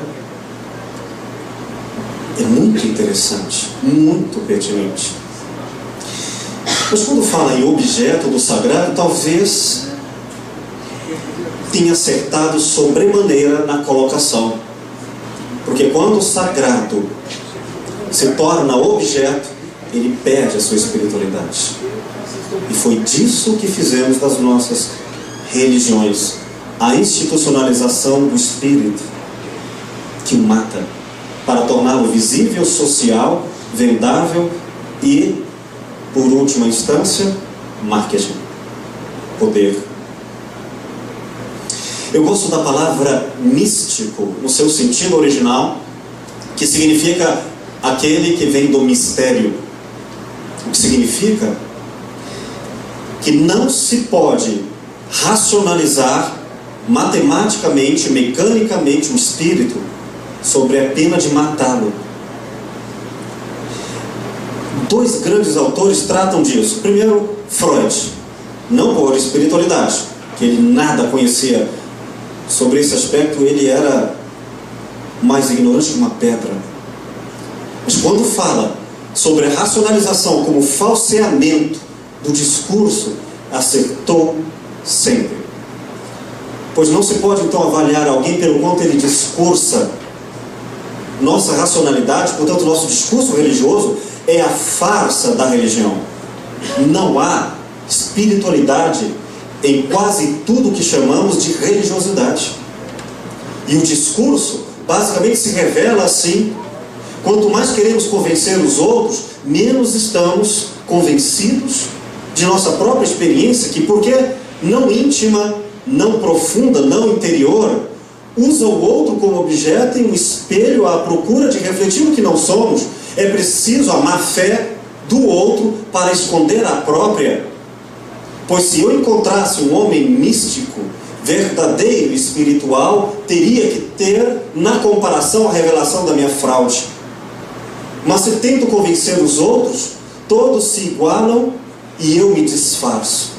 é muito interessante, muito pertinente. Mas quando fala em objeto do sagrado, talvez tenha acertado sobremaneira na colocação. Porque quando o sagrado se torna objeto, ele perde a sua espiritualidade. E foi disso que fizemos das nossas religiões a institucionalização do espírito, que o mata, para torná-lo visível, social, vendável e, por última instância, marketing, poder. Eu gosto da palavra místico, no seu sentido original, que significa aquele que vem do mistério. O que significa que não se pode racionalizar matematicamente, mecanicamente o espírito sobre a pena de matá-lo. Dois grandes autores tratam disso. Primeiro, Freud, não por espiritualidade, que ele nada conhecia sobre esse aspecto, ele era mais ignorante que uma pedra. Mas quando fala sobre a racionalização como falseamento do discurso, acertou sempre. Pois não se pode então avaliar alguém pelo quanto ele discursa. Nossa racionalidade, portanto, nosso discurso religioso é a farsa da religião. Não há espiritualidade em quase tudo que chamamos de religiosidade. E o discurso basicamente se revela assim: quanto mais queremos convencer os outros, menos estamos convencidos de nossa própria experiência, que, porque não íntima, não profunda, não interior, usa o outro como objeto e um espelho à procura de refletir o que não somos. É preciso a má fé do outro para esconder a própria. Pois se eu encontrasse um homem místico, verdadeiro, espiritual, teria que ter na comparação a revelação da minha fraude. Mas se tento convencer os outros, todos se igualam e eu me disfarço.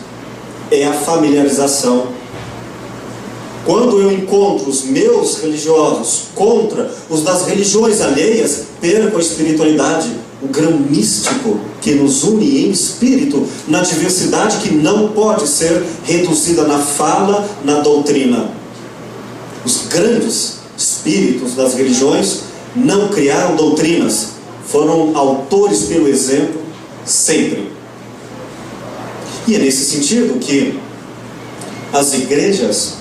É a familiarização. Quando eu encontro os meus religiosos contra os das religiões alheias, perco a espiritualidade, o grão místico que nos une em espírito, na diversidade que não pode ser reduzida na fala, na doutrina. Os grandes espíritos das religiões não criaram doutrinas, foram autores pelo exemplo, sempre. E é nesse sentido que as igrejas,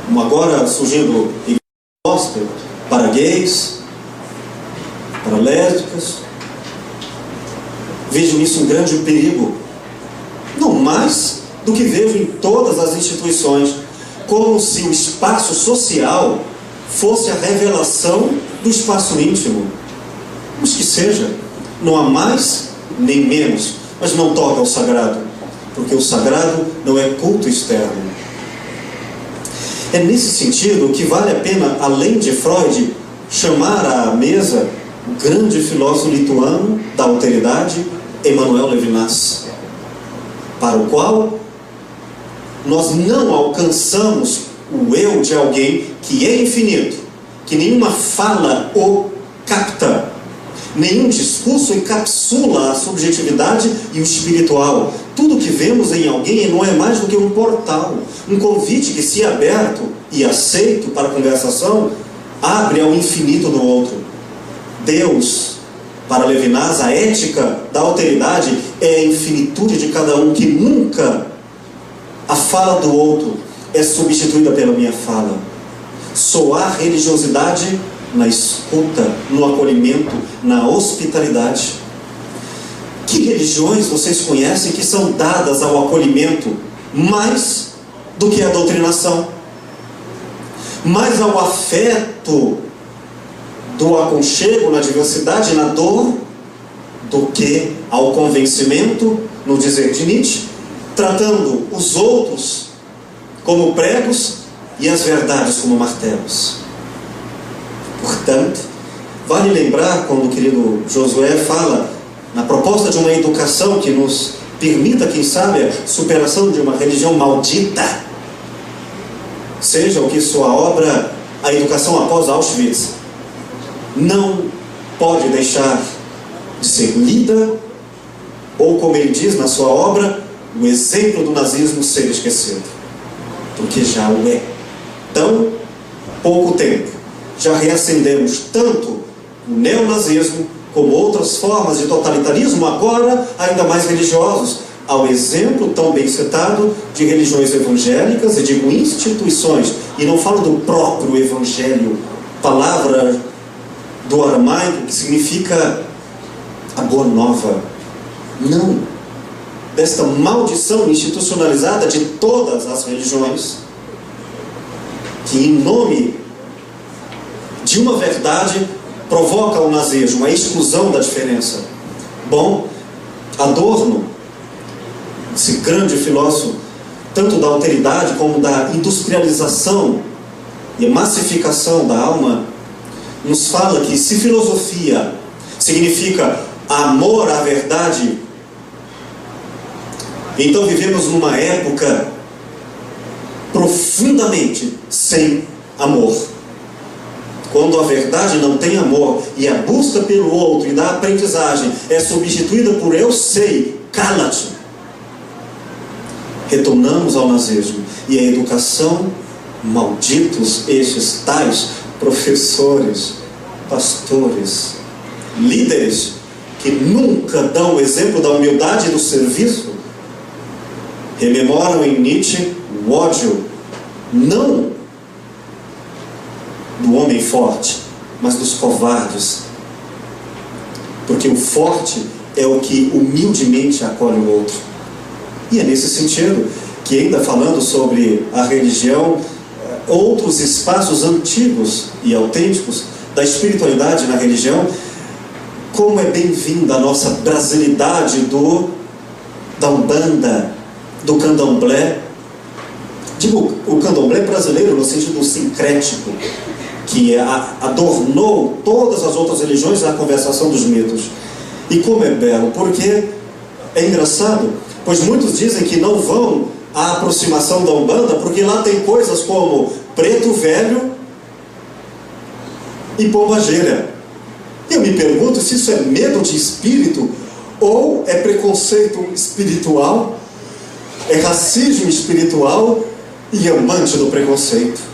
como agora surgindo igrejas gospel, para gays, para lésbicas, vejo nisso um grande perigo, não mais do que vejo em todas as instituições, como se o espaço social fosse a revelação do espaço íntimo. Mas que seja, não há mais nem menos, mas não toca ao sagrado, porque o sagrado não é culto externo. É nesse sentido que vale a pena, além de Freud, chamar à mesa o grande filósofo lituano da alteridade, Emmanuel Levinas, para o qual nós não alcançamos o eu de alguém que é infinito, que nenhuma fala o capta, nenhum discurso encapsula a subjetividade e o espiritual. Tudo que vemos em alguém não é mais do que um portal, um convite que, se aberto e aceito para a conversação, abre ao infinito do outro. Deus, para Levinas, a ética da alteridade é a infinitude de cada um, que nunca a fala do outro é substituída pela minha fala. Só há religiosidade na escuta, no acolhimento, na hospitalidade. Que religiões vocês conhecem que são dadas ao acolhimento mais do que a doutrinação, mais ao afeto do aconchego na diversidade, na dor, do que ao convencimento, no dizer de Nietzsche, tratando os outros como pregos e as verdades como martelos? Portanto, vale lembrar quando o querido Josué fala na proposta de uma educação que nos permita, quem sabe, a superação de uma religião maldita, seja o que sua obra, a educação após Auschwitz, não pode deixar de ser lida, ou, como ele diz na sua obra, o exemplo do nazismo ser esquecido, porque já o é. Tão pouco tempo já reacendemos tanto o neonazismo como outras formas de totalitarismo, agora ainda mais religiosos, ao exemplo tão bem citado de religiões evangélicas e digo instituições, e não falo do próprio evangelho, palavra do aramaico que significa a boa nova. Não, desta maldição institucionalizada de todas as religiões, que em nome de uma verdade provoca o nazismo, a exclusão da diferença. Bom, Adorno, esse grande filósofo tanto da alteridade como da industrialização e massificação da alma, nos fala que se filosofia significa amor à verdade, então vivemos numa época profundamente sem amor. Quando a verdade não tem amor e a busca pelo outro e da aprendizagem é substituída por eu sei, cala-te, retornamos ao nazismo. E a educação, malditos estes tais professores, pastores, líderes que nunca dão o exemplo da humildade e do serviço, rememoram em Nietzsche o ódio, não do homem forte, mas dos covardes. Porque o forte é o que humildemente acolhe o outro. E é nesse sentido que, ainda falando sobre a religião, outros espaços antigos e autênticos da espiritualidade na religião, como é bem-vinda a nossa brasilidade da Umbanda, do Candomblé. Digo, o Candomblé brasileiro no sentido sincrético, que adornou todas as outras religiões na conversação dos mitos. E como é belo, porque é engraçado, pois muitos dizem que não vão à aproximação da Umbanda porque lá tem coisas como preto velho e pombageira. E eu me pergunto se isso é medo de espírito ou é preconceito espiritual, é racismo espiritual e amante do preconceito.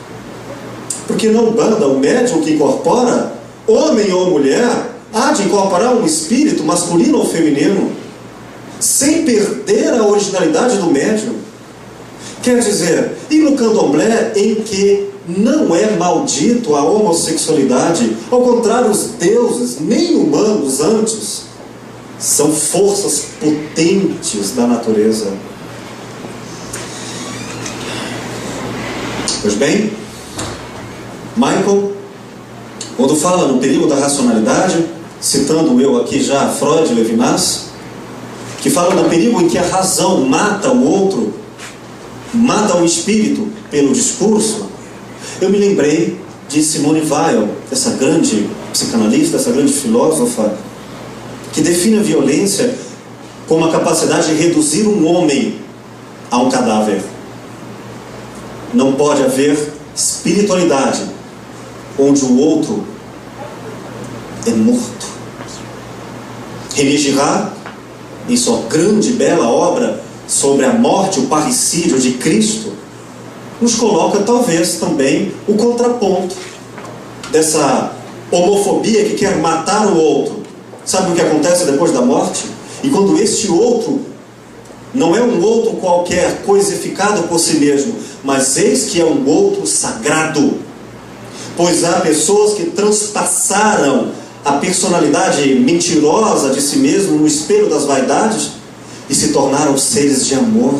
Porque na Umbanda, o médium que incorpora, homem ou mulher, há de incorporar um espírito masculino ou feminino, sem perder a originalidade do médium. Quer dizer, e no Candomblé, em que não é maldito a homossexualidade, ao contrário, os deuses, nem humanos antes, são forças potentes da natureza. Pois bem, Michael, quando fala no perigo da racionalidade, citando eu aqui já Freud e Levinas, que fala no perigo em que a razão mata o outro, mata o espírito pelo discurso, eu me lembrei de Simone Weil, essa grande psicanalista, essa grande filósofa, que define a violência como a capacidade de reduzir um homem a um cadáver. Não pode haver espiritualidade onde o outro é morto. René Girard, em sua grande e bela obra sobre a morte, o parricídio de Cristo, nos coloca talvez também o contraponto dessa homofobia que quer matar o outro. Sabe o que acontece depois da morte? E quando este outro não é um outro qualquer, coisificado por si mesmo, mas eis que é um outro sagrado. Pois há pessoas que transpassaram a personalidade mentirosa de si mesmo no espelho das vaidades e se tornaram seres de amor.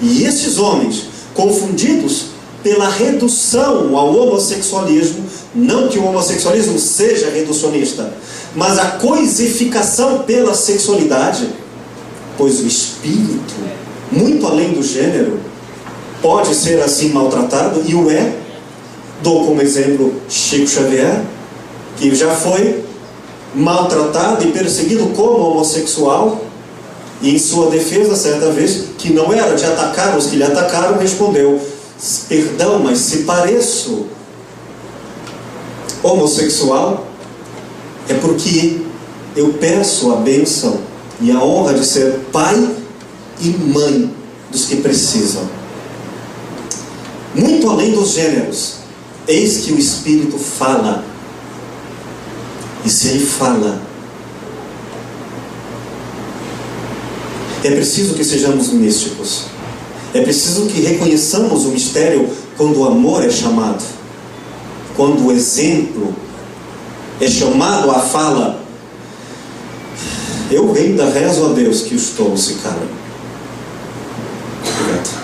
E esses homens, confundidos pela redução ao homossexualismo, não que o homossexualismo seja reducionista, mas a coisificação pela sexualidade, pois o espírito, muito além do gênero, pode ser assim maltratado, e o é. Dou como exemplo Chico Xavier, que já foi maltratado e perseguido como homossexual, e em sua defesa, certa vez, que não era de atacar os que lhe atacaram, respondeu: perdão, mas se pareço homossexual, é porque eu peço a bênção e a honra de ser pai e mãe dos que precisam. Muito além dos gêneros, eis que o Espírito fala. E se ele fala, é preciso que sejamos místicos. É preciso que reconheçamos o mistério quando o amor é chamado, quando o exemplo é chamado à fala. Eu ainda rezo a Deus que os tolos se calem. Obrigado.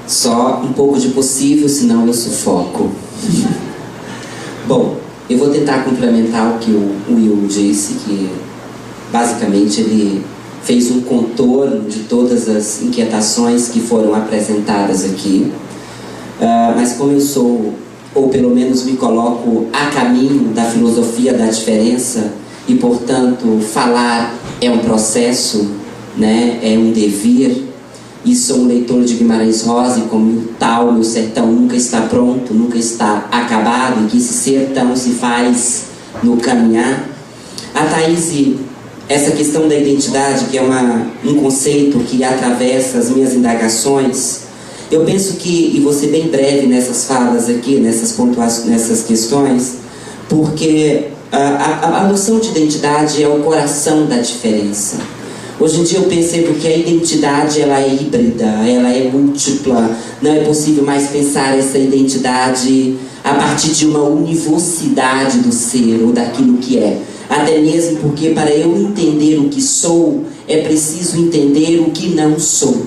Só um pouco de possível, senão eu sufoco. Bom, eu vou tentar complementar o que o Will disse, que basicamente ele fez um contorno de todas as inquietações que foram apresentadas aqui. Mas como eu sou, ou pelo menos me coloco a caminho da filosofia da diferença, e portanto falar é um processo, né, é um dever, e sou um leitor de Guimarães Rosa, e como tal, meu sertão nunca está pronto, nunca está acabado, e que esse sertão se faz no caminhar. A Thaís, essa questão da identidade, que é um conceito que atravessa as minhas indagações, eu penso que, e vou ser bem breve nessas falas aqui, nessas questões, porque a noção de identidade é o coração da diferença. Hoje em dia eu percebo que a identidade ela é híbrida, ela é múltipla, não é possível mais pensar essa identidade a partir de uma univocidade do ser ou daquilo que é. Até mesmo porque para eu entender o que sou, é preciso entender o que não sou.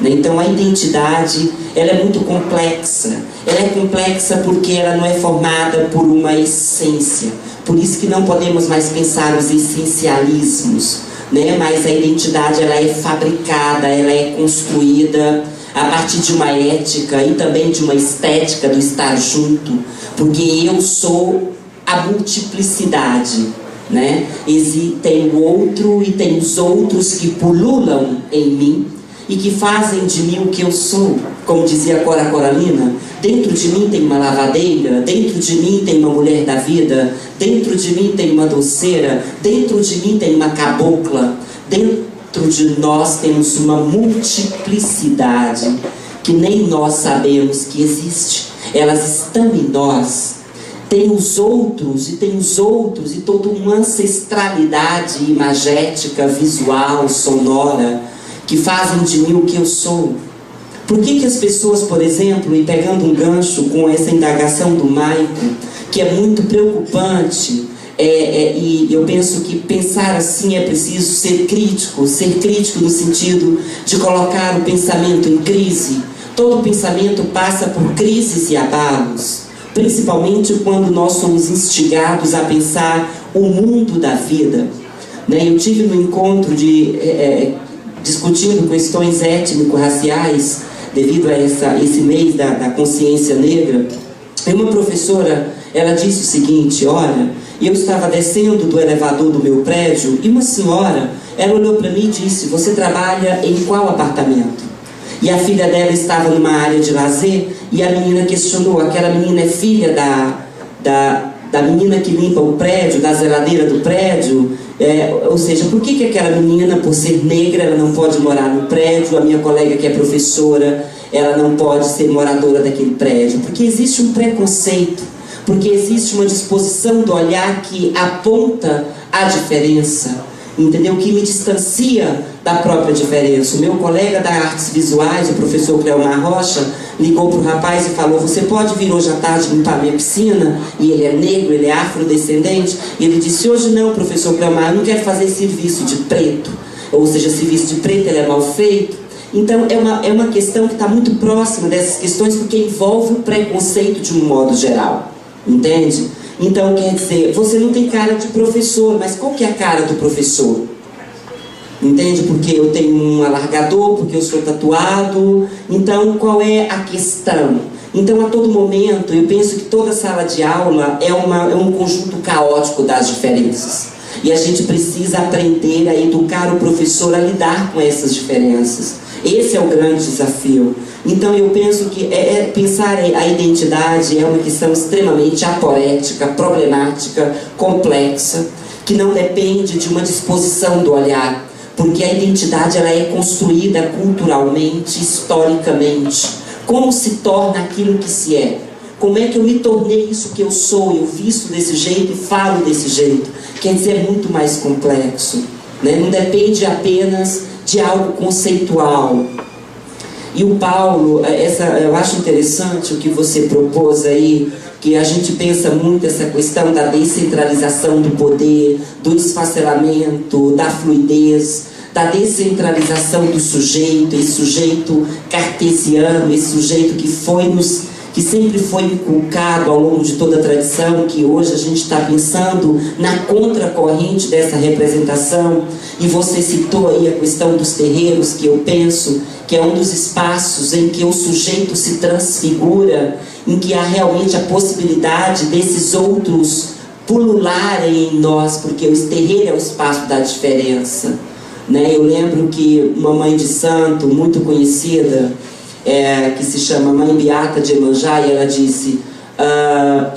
Então a identidade ela é muito complexa. Ela é complexa porque ela não é formada por uma essência. Por isso que não podemos mais pensar os essencialismos, né? Mas a identidade ela é fabricada, ela é construída a partir de uma ética e também de uma estética do estar junto, porque eu sou a multiplicidade, né? Tem o outro e tem os outros que pululam em mim e que fazem de mim o que eu sou. Como dizia Cora Coralina, dentro de mim tem uma lavadeira, dentro de mim tem uma mulher da vida, dentro de mim tem uma doceira, dentro de mim tem uma cabocla, dentro de nós temos uma multiplicidade que nem nós sabemos que existe. Elas estão em nós. Tem os outros, e toda uma ancestralidade imagética, visual, sonora, que fazem de mim o que eu sou. Por que as pessoas, por exemplo, e pegando um gancho com essa indagação do Maico, que é muito preocupante, e eu penso que pensar assim é preciso ser crítico no sentido de colocar o pensamento em crise. Todo pensamento passa por crises e abalos, principalmente quando nós somos instigados a pensar o mundo da vida, né? Eu tive no encontro discutindo questões étnico-raciais devido a esse mês da consciência negra, e uma professora, ela disse o seguinte: olha, eu estava descendo do elevador do meu prédio e uma senhora, ela olhou para mim e disse: você trabalha em qual apartamento? E a filha dela estava numa área de lazer, e a menina questionou: aquela menina é filha da menina que limpa o prédio, da zeladeira do prédio? Ou seja, por que aquela menina, por ser negra, ela não pode morar no prédio? A minha colega que é professora, ela não pode ser moradora daquele prédio? Porque existe um preconceito, porque existe uma disposição do olhar que aponta a diferença, entendeu? Que me distancia da própria diferença. O meu colega da artes visuais, o professor Cleomar Rocha, ligou para o rapaz e falou: você pode vir hoje à tarde limpar minha piscina? E ele é negro, ele é afrodescendente. E ele disse: hoje não, professor Cleomar, eu não quero fazer serviço de preto. Ou seja, serviço de preto ele é mal feito. Então é uma questão que está muito próxima dessas questões, porque envolve o preconceito de um modo geral, entende? Então quer dizer, você não tem cara de professor, mas qual que é a cara do professor? Entende? Porque eu tenho um alargador, porque eu sou tatuado. Então qual é a questão? Então a todo momento eu penso que toda sala de aula é um conjunto caótico das diferenças, e a gente precisa aprender a educar o professor a lidar com essas diferenças. Esse é o grande desafio. Então eu penso que pensar a identidade é uma questão extremamente aporética, problemática, complexa, que não depende de uma disposição do olhar, porque a identidade ela é construída culturalmente, historicamente. Como se torna aquilo que se é? Como é que eu me tornei isso que eu sou? Eu visto desse jeito e falo desse jeito. Quer dizer, é muito mais complexo, né? Não depende apenas de algo conceitual. E o Paulo, eu acho interessante o que você propôs aí, que a gente pensa muito essa questão da descentralização do poder, do esfacelamento, da fluidez, da descentralização do sujeito, esse sujeito cartesiano, esse sujeito que que sempre foi inculcado ao longo de toda a tradição, que hoje a gente está pensando na contracorrente dessa representação. E você citou aí a questão dos terreiros, que eu penso que é um dos espaços em que o sujeito se transfigura, em que há realmente a possibilidade desses outros pulularem em nós, porque o terreiro é o espaço da diferença, né? Eu lembro que uma mãe de santo muito conhecida, que se chama Mãe Beata de Iemanjá, e ela disse: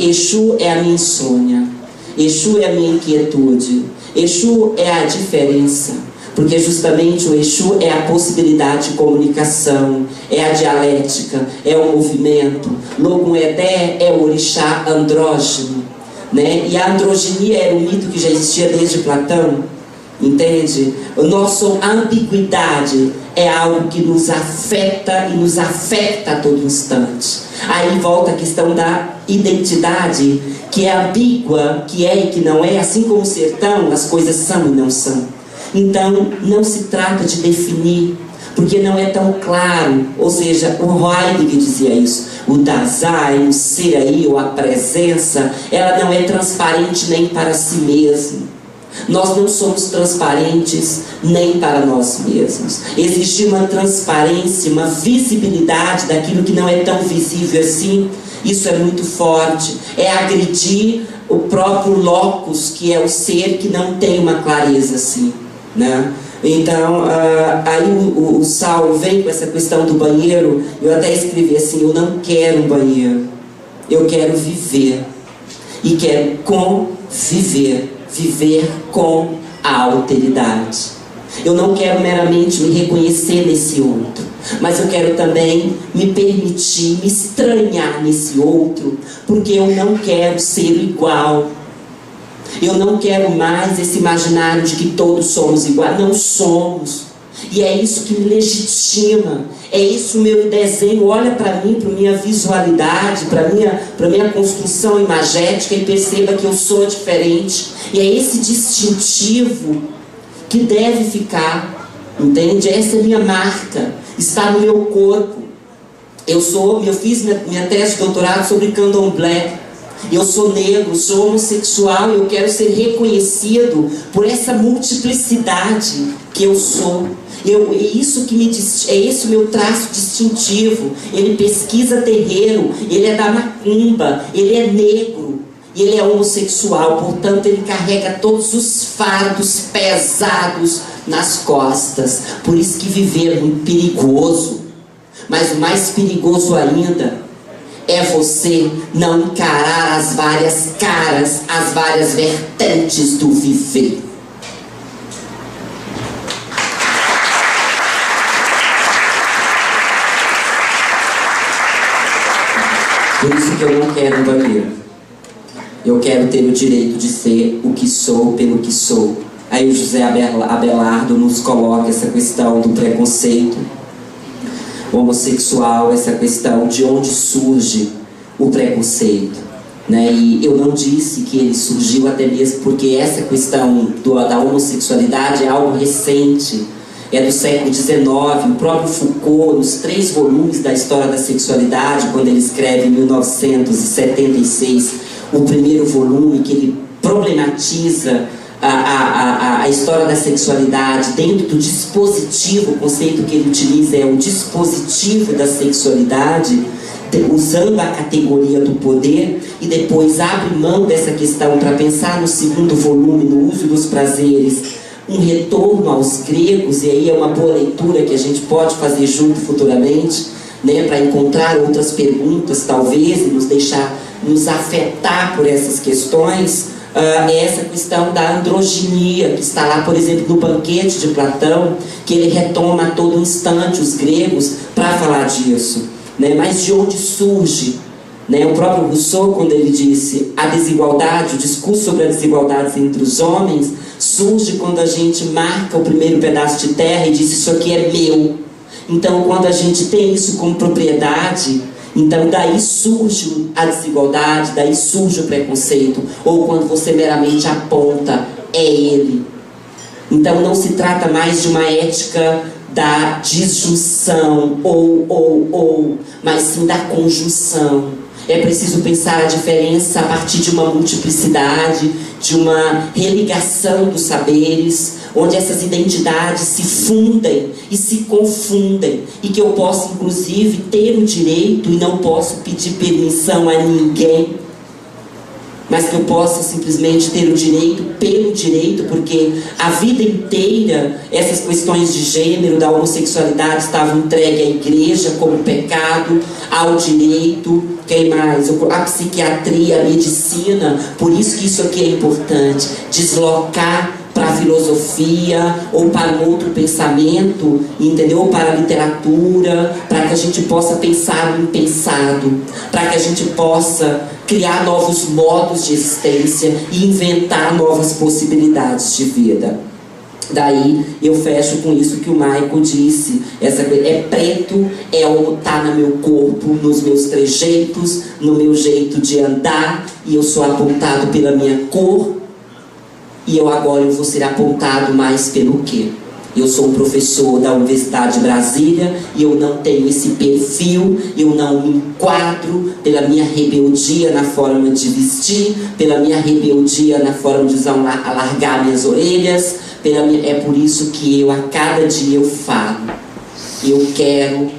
Exu é a minha insônia, Exu é a minha inquietude, Exu é a diferença, porque justamente o Exu é a possibilidade de comunicação, é a dialética, é o movimento. Logum Edé é o orixá andrógeno, né? E a androginia era um mito que já existia desde Platão, entende? A ambiguidade é algo que nos afeta e nos afeta a todo instante. Aí volta a questão da identidade, que é ambígua, que é e que não é, assim como o sertão, as coisas são e não são. Então, não se trata de definir, porque não é tão claro. Ou seja, o Heidegger dizia isso: o Dasein, o ser aí, ou a presença, ela não é transparente nem para si mesmo. Nós não somos transparentes nem para nós mesmos. Existe uma transparência, uma visibilidade daquilo que não é tão visível assim. Isso é muito forte. É agredir o próprio locus, que é o ser que não tem uma clareza assim, né? Então, aí o Saulo vem com essa questão do banheiro. Eu até escrevi assim: eu não quero um banheiro, eu quero viver. E quero conviver, viver com a alteridade. Eu não quero meramente me reconhecer nesse outro, mas eu quero também me permitir, me estranhar nesse outro, porque eu não quero ser igual. Eu não quero mais esse imaginário de que todos somos iguais. Não somos. E é isso que me legitima. É isso o meu desenho. Olha para mim, para minha visualidade, para minha construção imagética, e perceba que eu sou diferente. E é esse distintivo que deve ficar, entende? Essa é a minha marca, está no meu corpo. Eu fiz minha tese de doutorado sobre candomblé. Eu sou negro, sou homossexual, e eu quero ser reconhecido por essa multiplicidade que eu sou. É esse o meu traço distintivo. Ele pesquisa terreiro, ele é da macumba, ele é negro e ele é homossexual. Portanto, ele carrega todos os fardos pesados nas costas. Por isso que viver é muito perigoso. Mas o mais perigoso ainda é você não encarar as várias caras, as várias vertentes do viver. Por isso que eu não quero um banheiro. Eu quero ter o direito de ser o que sou pelo que sou. Aí o José Abelardo nos coloca essa questão do preconceito homossexual, essa questão de onde surge o preconceito, né? E eu não disse que ele surgiu até mesmo porque essa questão da homossexualidade é algo recente, é do século XIX. O próprio Foucault, nos 3 volumes da História da Sexualidade, quando ele escreve em 1976 o primeiro volume, que ele problematiza a história da sexualidade dentro do dispositivo. O conceito que ele utiliza é o dispositivo da sexualidade, usando a categoria do poder, e depois abre mão dessa questão para pensar no segundo volume, no uso dos prazeres, um retorno aos gregos. E aí é uma boa leitura que a gente pode fazer junto futuramente, né, para encontrar outras perguntas talvez, e nos afetar por essas questões. Essa questão da androginia, que está lá, por exemplo, no Banquete de Platão, que ele retoma a todo instante os gregos para falar disso, né? Mas de onde surge, né? O próprio Rousseau, quando ele disse a desigualdade, o discurso sobre a desigualdade entre os homens surge quando a gente marca o primeiro pedaço de terra e diz: isso aqui é meu. Então, quando a gente tem isso como propriedade, então daí surge a desigualdade, daí surge o preconceito. Ou quando você meramente aponta, é ele. Então não se trata mais de uma ética da disjunção ou, mas sim da conjunção. É preciso pensar a diferença a partir de uma multiplicidade, de uma religação dos saberes, onde essas identidades se fundem e se confundem, e que eu posso inclusive ter o direito, e não posso pedir permissão a ninguém, mas que eu possa simplesmente ter o direito pelo direito, porque a vida inteira essas questões de gênero, da homossexualidade estavam entregues à igreja como pecado, ao direito, quem mais? A psiquiatria, a medicina. Por isso que isso aqui é importante, deslocar para a filosofia ou para um outro pensamento, entendeu? Para a literatura, para que a gente possa pensar no impensado, para que a gente possa criar novos modos de existência e inventar novas possibilidades de vida. Daí eu fecho com isso que o Michael disse, essa coisa, é preto, é o tá no meu corpo, nos meus trejeitos, no meu jeito de andar, e eu sou apontado pela minha cor, e eu agora vou ser apontado mais pelo quê? Eu sou um professor da Universidade de Brasília e eu não tenho esse perfil, eu não me enquadro pela minha rebeldia na forma de vestir, pela minha rebeldia na forma de alargar minhas orelhas, é por isso que eu a cada dia eu falo. Eu quero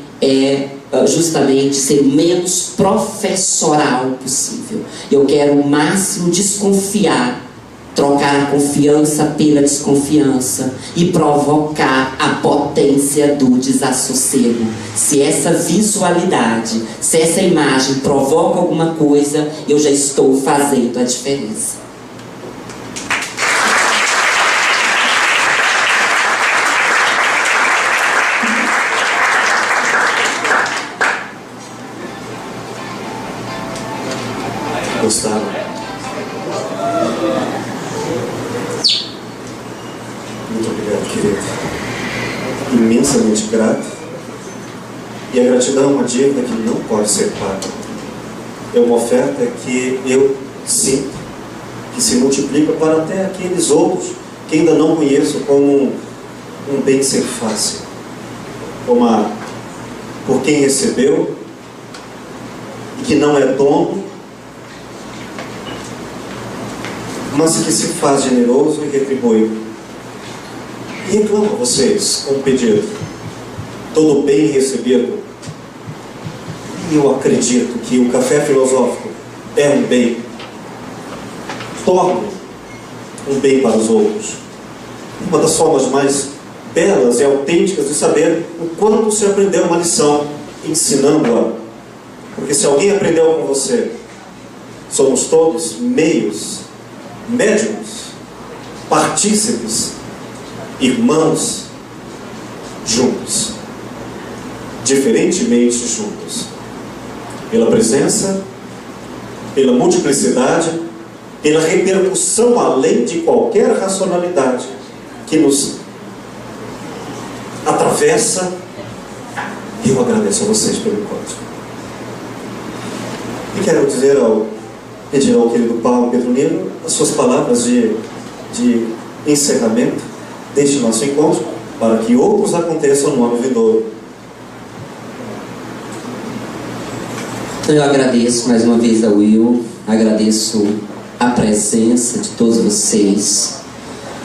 justamente ser o menos professoral possível. Eu quero o máximo desconfiar, trocar a confiança pela desconfiança e provocar a potência do desassossego. Se essa visualidade, se essa imagem provoca alguma coisa, eu já estou fazendo a diferença.
Gostaram? Muito obrigado, querido. Imensamente grato. E a gratidão é uma dívida que não pode ser paga. É uma oferta que eu sinto que se multiplica para até aqueles outros que ainda não conheço como um bem ser fácil. Por quem recebeu e que não é dono, mas que se faz generoso e retribui. E reclamo a vocês com um pedido: todo bem recebido. E eu acredito que o café filosófico é um bem. Torne um bem para os outros. Uma das formas mais belas e autênticas de saber o quanto você aprendeu uma lição, ensinando-a. Porque se alguém aprendeu com você, somos todos médiums, partícipes, irmãos, juntos, diferentemente juntos, pela presença, pela multiplicidade, pela repercussão além de qualquer racionalidade que nos atravessa. Eu agradeço a vocês pelo encontro. E quero pedir ao querido Paulo Petronino as suas palavras de encerramento deste nosso encontro, para que outros aconteçam no ano vindouro.
Eu agradeço mais uma vez a Will, agradeço a presença de todos vocês,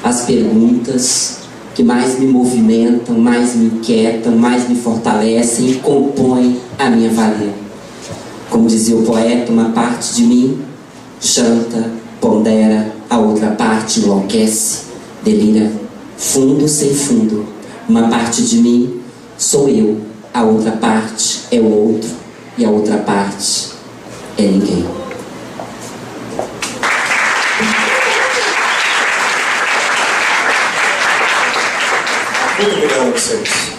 as perguntas que mais me movimentam, mais me inquietam, mais me fortalecem e compõem a minha valia. Como dizia o poeta, uma parte de mim janta, pondera, a outra parte enlouquece, delira, fundo sem fundo. Uma parte de mim sou eu, a outra parte é o outro, e a outra parte é ninguém.
Muito obrigado a vocês.